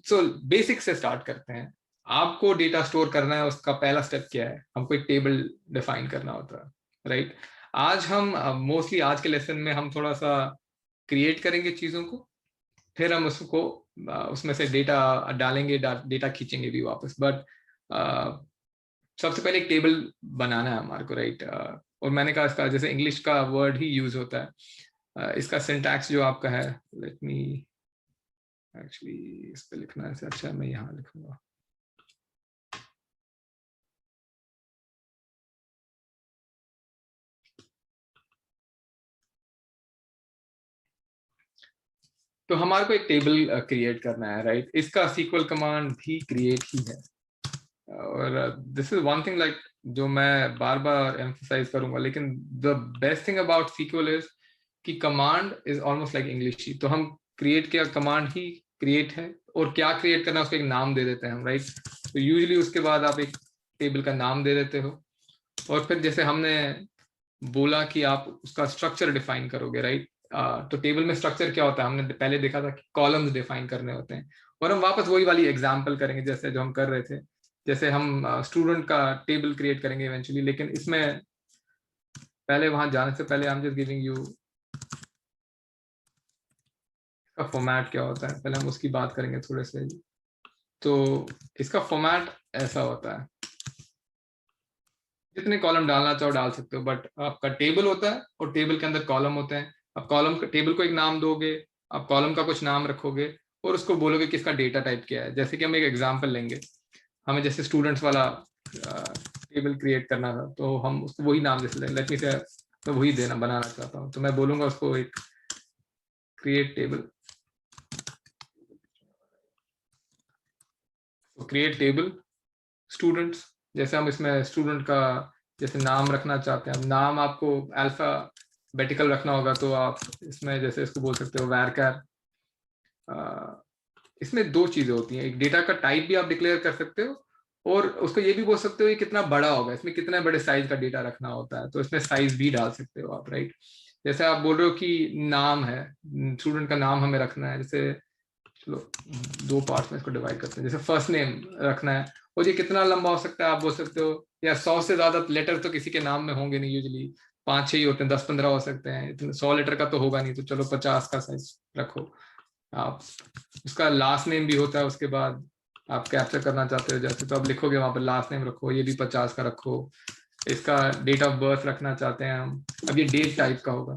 so basic से स्टार्ट करते हैं। आपको डेटा स्टोर करना है, उसका पहला स्टेप क्या है, हमको एक टेबल डिफाइन करना होता है, राइट। आज हम मोस्टली आज के लेसन में हम थोड़ा सा क्रिएट करेंगे चीजों को, फिर हम उसको उसमें से डेटा डालेंगे, डेटा खींचेंगे भी वापस। बट सबसे पहले एक टेबल बनाना है हमारे को, राइट। और मैंने कहा इसका जैसे इंग्लिश का वर्ड ही यूज होता है, इसका सिंटैक्स जो आपका है, लेट मी एक्चुअली इस पे लिखना है, अच्छा मैं यहाँ लिखूंगा। तो हमारे को एक टेबल क्रिएट करना है, राइट। इसका सीक्वल कमांड भी क्रिएट ही है, और this is one thing like जो मैं बार बार एम्फसाइज करूंगा, लेकिन the best thing about sequel is कि command is almost like English ही। तो हम क्रिएट किया, कमांड ही क्रिएट है, और क्या क्रिएट करना है उसको एक नाम दे देते हैं हम, राइट। तो यूजुअली उसके बाद आप एक टेबल का नाम दे देते हो, और फिर जैसे हमने बोला कि आप उसका स्ट्रक्चर डिफाइन करोगे, राइट। तो टेबल में स्ट्रक्चर क्या होता है, हमने पहले देखा था कि कॉलम्स डिफाइन करने होते हैं, और हम वापस वही वाली एग्जांपल करेंगे जैसे जो हम कर रहे थे। जैसे हम स्टूडेंट का टेबल क्रिएट करेंगे इवेंचुअली, लेकिन इसमें पहले वहां जाने से पहले I am just giving you इसका फॉर्मेट क्या होता है, पहले हम उसकी बात करेंगे थोड़े से। तो इसका फॉर्मेट ऐसा होता है, जितने कॉलम डालना चाहो डाल सकते हो, बट आपका टेबल होता है और टेबल के अंदर कॉलम होते हैं। आप कॉलम टेबल को एक नाम दोगे, आप कॉलम का कुछ नाम रखोगे, और उसको बोलोगे कि इसका डेटा टाइप क्या है। जैसे कि हम एक एग्जांपल लेंगे, हमें जैसे स्टूडेंट्स वाला टेबल क्रिएट करना था, तो हम उसको वही नाम जैसे लेट मी से मैं वही बनाना चाहता हूँ, तो मैं बोलूंगा उसको एक क्रिएट टेबल। तो क्रिएट टेबल स्टूडेंट्स, जैसे हम इसमें स्टूडेंट का जैसे नाम रखना चाहते हैं, नाम आपको अल्फाबेटिकल रखना होगा, तो आप इसमें जैसे इसको बोल सकते हो varchar। इसमें दो चीजें होती हैं, एक डेटा का टाइप भी आप डिक्लेयर कर सकते हो, और उसको ये भी बोल सकते हो ये कितना बड़ा होगा, इसमें कितने बड़े साइज का डेटा रखना होता है, तो इसमें साइज भी डाल सकते हो आप, राइट। जैसे आप बोल रहे हो कि नाम है, स्टूडेंट का नाम हमें रखना है, जैसे चलो 2 पार्ट्स में इसको डिवाइड करते हैं। जैसे फर्स्ट नेम रखना है, और ये कितना लंबा हो सकता है आप बोल सकते हो, या 100 से ज्यादा लेटर तो किसी के नाम में होंगे नहीं, यूजुअली 5-6 ही होते हैं, 10-15 हो सकते हैं, इतने 100 लेटर का तो होगा नहीं, तो चलो 50 का साइज रखो आप। उसका लास्ट नेम भी होता है, उसके बाद आप कैप्चर करना चाहते हो जैसे, तो आप लिखोगे वहां पर लास्ट नेम रखो, ये भी 50 का रखो। इसका डेट ऑफ बर्थ रखना चाहते हैं हम, अब ये डेट टाइप का होगा,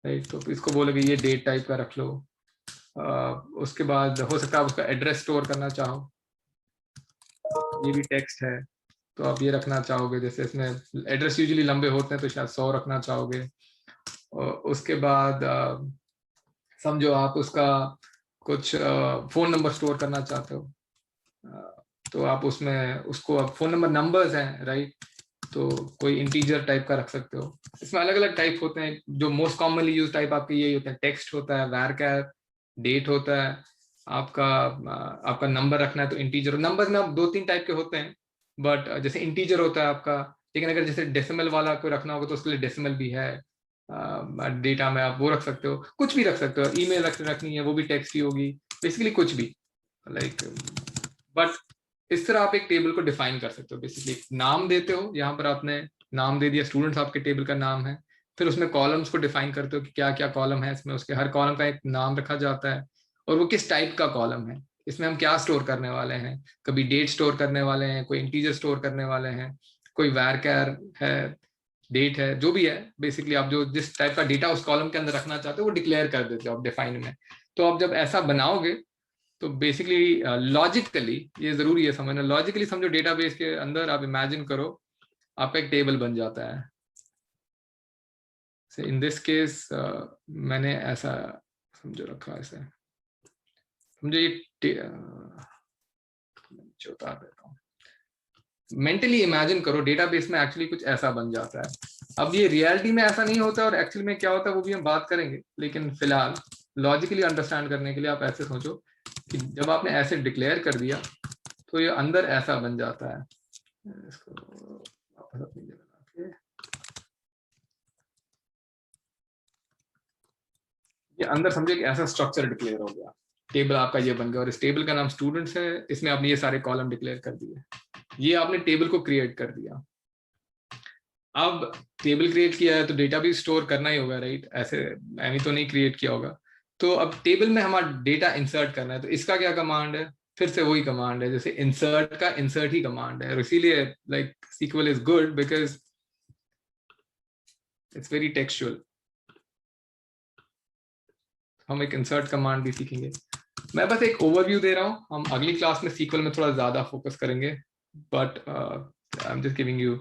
राइट, तो इसको बोलोगे ये डेट टाइप का रख लो। उसके बाद हो सकता है आप उसका एड्रेस स्टोर करना चाहो, ये भी टेक्स्ट है, तो आप ये रखना चाहोगे, जैसे इसमें एड्रेस यूजुअली लंबे होते हैं तो शायद 100 रखना चाहोगे। और उसके बाद समझो आप उसका कुछ फोन नंबर स्टोर करना चाहते हो, तो आप उसमें उसको अब फोन नंबर्स हैं, राइट, तो कोई इंटीजर टाइप का रख सकते हो। इसमें अलग अलग टाइप होते हैं, जो मोस्ट कॉमनली यूज टाइप आपके यही होते हैं, टेक्स्ट होता है, varchar, डेट होता है, आपका नंबर रखना है तो इंटीजर। नंबर में आप 2-3 टाइप के होते हैं, बट जैसे इंटीजर होता है आपका, लेकिन अगर जैसे डेसिमल वाला कोई रखना होगा तो उसके लिए डेसिमल भी है, डेटा में आप वो रख सकते हो, कुछ भी रख सकते हो। ईमेल रखनी है वो भी टेक्स्ट ही होगी, बेसिकली कुछ भी, लाइक बट इस तरह आप एक टेबल को डिफाइन कर सकते हो। बेसिकली नाम देते हो, यहाँ पर आपने नाम दे दिया, स्टूडेंट्स आपके टेबल का नाम है, फिर उसमें कॉलम्स को डिफाइन करते हो कि क्या क्या कॉलम है इसमें, उसके हर कॉलम का एक नाम रखा जाता है और वो किस टाइप का कॉलम है, इसमें हम क्या स्टोर करने वाले हैं, कभी डेट स्टोर करने वाले हैं, कोई इंटीजर स्टोर करने वाले हैं, कोई varchar है, डेट है, जो भी है। बेसिकली आप जो जिस टाइप का डेटा उस कॉलम के अंदर रखना चाहते हो वो डिक्लेयर कर देते हो आप डिफाइन में। तो आप जब ऐसा बनाओगे तो बेसिकली लॉजिकली ये जरूरी है समझना, लॉजिकली समझो डेटाबेस के अंदर आप इमेजिन करो आपका एक टेबल बन जाता है। इन दिस केस मैंने ऐसा समझो रखा है, ऐसे समझो ये उतार देता हूँ। मेंटली इमेजिन करो डेटाबेस में एक्चुअली कुछ ऐसा बन जाता है। अब ये रियलिटी में ऐसा नहीं होता और एक्चुअली में क्या होता है वो भी हम बात करेंगे, लेकिन फिलहाल लॉजिकली अंडरस्टैंड करने के लिए आप ऐसे सोचो कि जब आपने ऐसे डिक्लेयर कर दिया तो ये अंदर ऐसा बन जाता है। इसको वापस अपनी जगह लाके, ये अंदर समझे एक ऐसा स्ट्रक्चर डिक्लेयर हो गया, टेबल आपका ये बन गया, और इस टेबल का नाम स्टूडेंट्स है, इसमें आपने ये सारे कॉलम डिक्लेयर कर दिए, ये आपने टेबल को क्रिएट कर दिया। अब टेबल क्रिएट किया है तो डेटा भी स्टोर करना ही होगा, राइट, ऐसे एमी तो नहीं क्रिएट किया होगा। तो अब टेबल में हमारा डेटा इंसर्ट करना है, तो इसका क्या कमांड है, फिर से वही कमांड है जैसे इंसर्ट का, इंसर्ट ही कमांड है, और इसीलिए like SQL is good because it's very textual. हम एक इंसर्ट कमांड भी सीखेंगे, मैं बस एक ओवरव्यू दे रहा हूँ, हम अगली क्लास में SQL में थोड़ा ज्यादा फोकस करेंगे, but I am just giving you.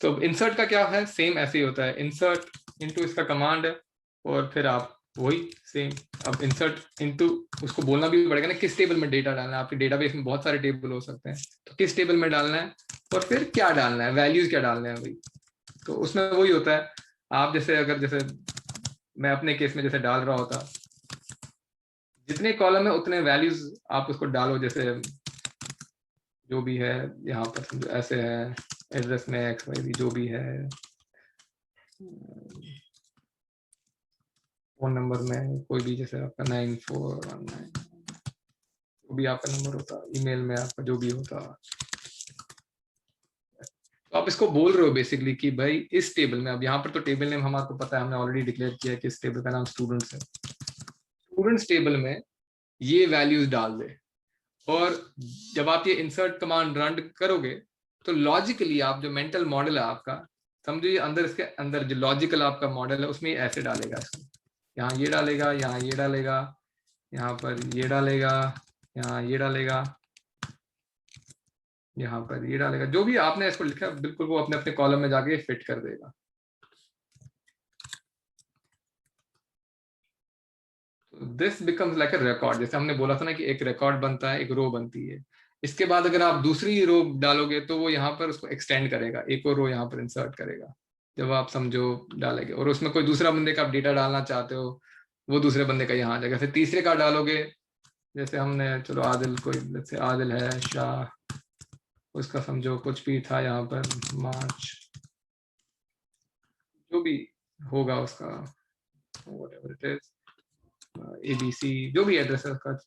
तो इंसर्ट का क्या है, सेम ऐसे ही होता है, इंसर्ट इनटू इसका कमांड है, और फिर आप वही सेम, अब इंसर्ट इनटू उसको बोलना भी पड़ेगा ना किस टेबल में डेटा डालना है, आपके डेटाबेस में बहुत सारे टेबल हो सकते हैं, तो किस टेबल में डालना है और फिर क्या डालना है, वैल्यूज क्या डालने हैं भाई। तो उसमें वही होता है, आप जैसे अगर जैसे मैं अपने केस में जैसे डाल रहा होता, जितने कॉलम है उतने वैल्यूज आप उसको डालो, जैसे जो भी है यहाँ पर समझो ऐसे है, एड्रेस में XYZ जो भी है, फोन नंबर में कोई भी जैसे आपका 9419 जो भी आपका नंबर होता, ईमेल में आपका जो भी होता, तो आप इसको बोल रहे हो बेसिकली कि भाई इस टेबल में, अब यहाँ पर तो टेबल नेम हमारे पता है, हमने ऑलरेडी डिक्लेयर किया कि इस टेबल का नाम स्टूडेंट्स है, स्टूडेंट्स टेबल में ये वैल्यूज डाल दे। और जब आप ये इंसर्ट कमांड रन करोगे तो लॉजिकली आप जो मेंटल मॉडल है आपका, समझो ये अंदर, इसके अंदर जो लॉजिकल आपका मॉडल है उसमें ऐसे डालेगा, इसको यहाँ ये डालेगा, यहाँ ये डालेगा, यहाँ पर ये डालेगा, यहाँ ये डालेगा, यहाँ पर ये डालेगा, जो भी आपने इसको लिखा बिल्कुल वो अपने अपने कॉलम में जाके फिट कर देगा। This becomes like a record, जैसे हमने बोला था ना कि एक रिकॉर्ड बनता है, एक रो बनती है, इसके बाद अगर आप दूसरी रो डालोगे तो वो यहाँ पर उसको एक्सटेंड करेगा, एक और रो यहाँ पर इंसर्ट करेगा जब आप समझो डालेंगे, और उसमें कोई दूसरा बंदे का आप डेटा डालना चाहते हो वो दूसरे बंदे का यहाँ आ जाएगा, फिर तीसरे का डालोगे, जैसे हमने चलो आदिल, कोई जैसे आदिल है, शाह, उसका समझो कुछ भी था यहाँ पर, मार्च, जो भी होगा उसका, whatever it is, ABC, जो भी एड्रेस है उसका,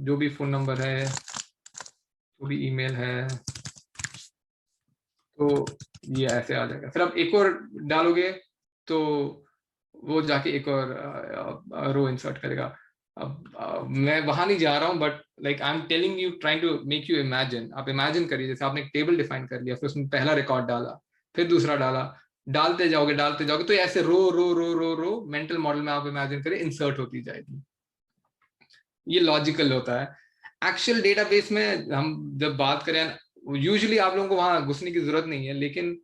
जो भी फोन नंबर है, जो भी ईमेल है, तो ये ऐसे आ जाएगा। फिर आप एक और डालोगे तो वो जाके एक और रो इंसर्ट करेगा। अब मैं वहां नहीं जा रहा हूँ, but like I am telling you, trying to make you imagine. आप इमेजिन करिए जैसे आपने एक टेबल डिफाइन कर लिया, फिर उसमें पहला रिकॉर्ड डाला, फिर दूसरा डाला, डालते जाओगे तो ऐसे रो रो रो रो रो मेंटल मॉडल में आप इमेजिन करिए इंसर्ट होती जाएगी। ये लॉजिकल होता है। एक्चुअल डेटाबेस में हम जब बात करें, यूजुअली आप लोगों को वहां घुसने की जरूरत नहीं है, लेकिन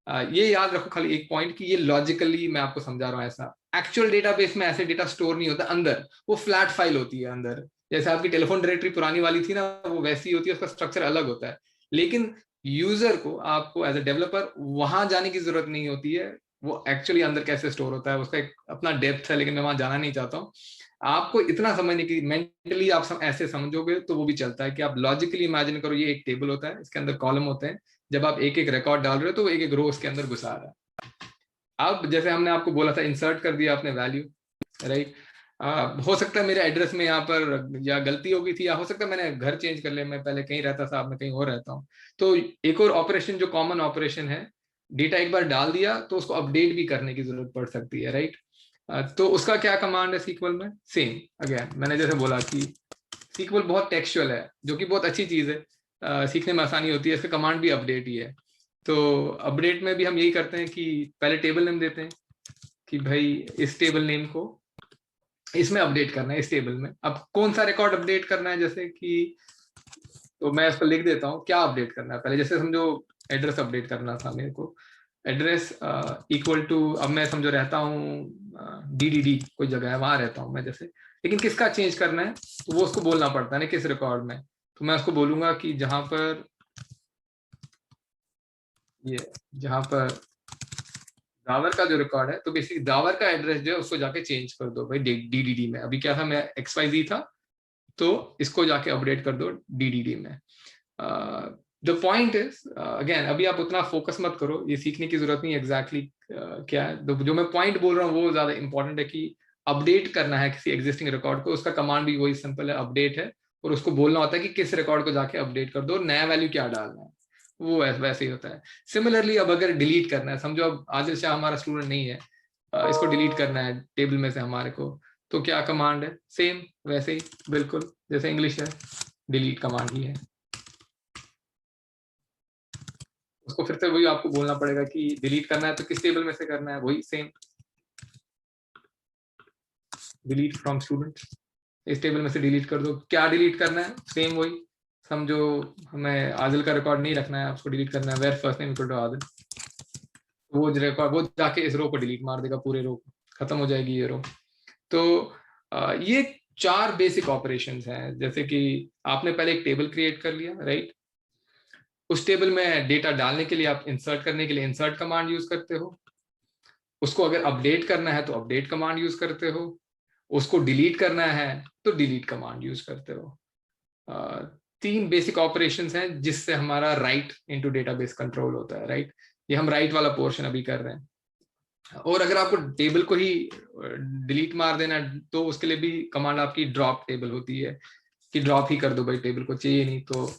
ये याद रखो खाली एक पॉइंट कि ये लॉजिकली मैं आपको समझा रहा हूँ। ऐसा एक्चुअल डेटाबेस में ऐसे डेटा स्टोर नहीं होता अंदर, वो फ्लैट फाइल होती है अंदर। जैसे आपकी टेलीफोन डायरेक्टरी पुरानी वाली थी ना, वो वैसी होती है, उसका स्ट्रक्चर अलग होता है। लेकिन यूजर को, आपको एज ए डेवलपर वहां जाने की जरूरत नहीं होती है। वो एक्चुअली अंदर कैसे स्टोर होता है उसका एक अपना डेप्थ है, लेकिन मैं वहां जाना नहीं चाहता हूँ। आपको इतना समझने की, मेंटली आप ऐसे समझोगे तो वो भी चलता है कि आप लॉजिकली इमेजिन करो, ये एक टेबल होता है, इसके अंदर कॉलम होते हैं, जब आप एक एक रिकॉर्ड डाल रहे हो तो वो एक एक रो उसके अंदर घुसा रहा है। अब जैसे हमने आपको बोला था, इंसर्ट कर दिया आपने वैल्यू, राइट। हो सकता है मेरे एड्रेस में यहाँ पर या गलती हो गई थी, या हो सकता है मैंने घर चेंज कर लिया, मैं पहले कहीं रहता था, अब मैं कहीं और रहता हूँ। तो एक और ऑपरेशन जो कॉमन ऑपरेशन है, डेटा एक बार डाल दिया तो उसको अपडेट भी करने की जरूरत पड़ सकती है, राइट। तो उसका क्या कमांड है सीक्वल में? सेम अगेन मैंने जैसे बोला कि सीक्वल बहुत टेक्सचुअल है, जो कि बहुत अच्छी चीज है, सीखने में आसानी होती है। इसका कमांड भी अपडेट ही है। तो अपडेट में भी हम यही करते हैं कि पहले टेबल नेम देते हैं कि भाई इस टेबल नेम को इसमें अपडेट करना है, इस टेबल में। अब कौन सा रिकॉर्ड अपडेट करना है, जैसे कि, तो मैं उसको लिख देता हूँ क्या अपडेट करना है। पहले जैसे समझो एड्रेस अपडेट करना था मेरे को, एड्रेस इक्वल टू, अब मैं समझो रहता हूँ DDD कोई जगह है, वहां रहता हूँ मैं जैसे, लेकिन किसका चेंज करना है तो वो उसको बोलना पड़ता है ना, किस रिकॉर्ड में। तो मैं उसको बोलूंगा कि जहां पर दावर का जो रिकॉर्ड है, तो बेसिकली दावर का एड्रेस जो है उसको जाके चेंज कर दो भाई DDD में। अभी क्या था, मैं XYZ था, तो इसको जाके अपडेट कर दो DDD में। द पॉइंट इज, अगेन अभी आप उतना फोकस मत करो, ये सीखने की जरूरत नहीं एग्जैक्टली क्या है। जो मैं पॉइंट बोल रहा हूँ वो ज्यादा इंपॉर्टेंट है कि अपडेट करना है किसी एग्जिस्टिंग रिकॉर्ड को, उसका कमांड भी वही सिंपल है, अपडेट है। और उसको बोलना होता है कि किस रिकॉर्ड को जाके अपडेट कर दो, नया वैल्यू क्या डालना है, वो वैसे ही होता है। सिमिलरली अब अगर डिलीट करना है, समझो अब आदिल शाह हमारा स्टूडेंट नहीं है, इसको डिलीट करना है टेबल में से हमारे को, तो क्या कमांड है? सेम वैसे ही, बिल्कुल जैसे इंग्लिश है, डिलीट कमांड ही है। उसको फिर से वही आपको बोलना पड़ेगा कि डिलीट करना है तो किस टेबल में से करना है, वही सेम, डिलीट फ्रॉम स्टूडेंट, इस टेबल में से डिलीट कर दो। क्या डिलीट करना है? सेम वही, समझो हमें आदिल का रिकॉर्ड नहीं रखना है, उसको डिलीट करना है, where first name equal to Adil, वो रिकॉर्ड वो जाके इस रो को डिलीट मार देगा, पूरे रो को, खत्म हो जाएगी ये रो। तो ये 4 बेसिक ऑपरेशंस हैं। जैसे कि आपने पहले एक टेबल क्रिएट कर लिया, राइट। उस टेबल में डेटा डालने के लिए आप इंसर्ट करने के लिए इंसर्ट कमांड यूज करते हो। उसको अगर अपडेट करना है तो अपडेट कमांड यूज करते हो। उसको डिलीट करना है तो डिलीट कमांड यूज करते हो। 3 बेसिक ऑपरेशंस हैं जिससे हमारा राइट इनटू डेटाबेस कंट्रोल होता है, राइट। ये हम राइट वाला पोर्शन अभी कर रहे हैं। और अगर आपको टेबल को ही डिलीट मार देना है तो उसके लिए भी कमांड आपकी ड्रॉप टेबल होती है कि ड्रॉप ही कर दो भाई, टेबल को चाहिए नहीं तो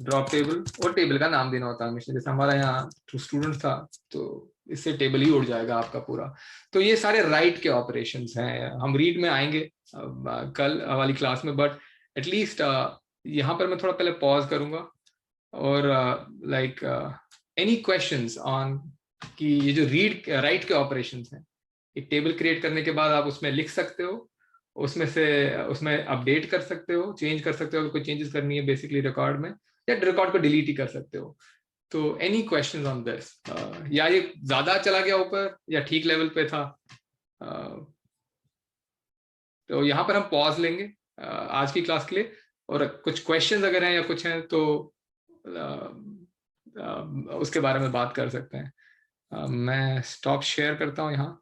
ड्रॉप टेबल। और टेबल का नाम देना होता है हमेशा, जैसे हमारा यहाँ स्टूडेंट था तो इससे टेबल ही उड़ जाएगा आपका पूरा। तो ये सारे राइट के ऑपरेशंस हैं। हम रीड में आएंगे कल वाली क्लास में, बट एटलीस्ट यहाँ पर मैं थोड़ा पहले पॉज करूंगा और लाइक एनी क्वेश्चंस ऑन कि ये जो रीड राइट के ऑपरेशंस हैं, एक टेबल क्रिएट करने के बाद आप उसमें लिख सकते हो, उसमें अपडेट कर सकते हो, चेंज कर सकते हो अगर कोई चेंजेस करनी है बेसिकली रिकॉर्ड में, या रिकॉर्ड को डिलीट ही कर सकते हो। तो एनी क्वेश्चंस ऑन दिस, या ये ज्यादा चला गया ऊपर या ठीक लेवल पे था? तो यहाँ पर हम पॉज लेंगे आज की क्लास के लिए, और कुछ क्वेश्चंस अगर हैं या कुछ हैं तो उसके बारे में बात कर सकते हैं। मैं स्टॉप शेयर करता हूँ यहाँ।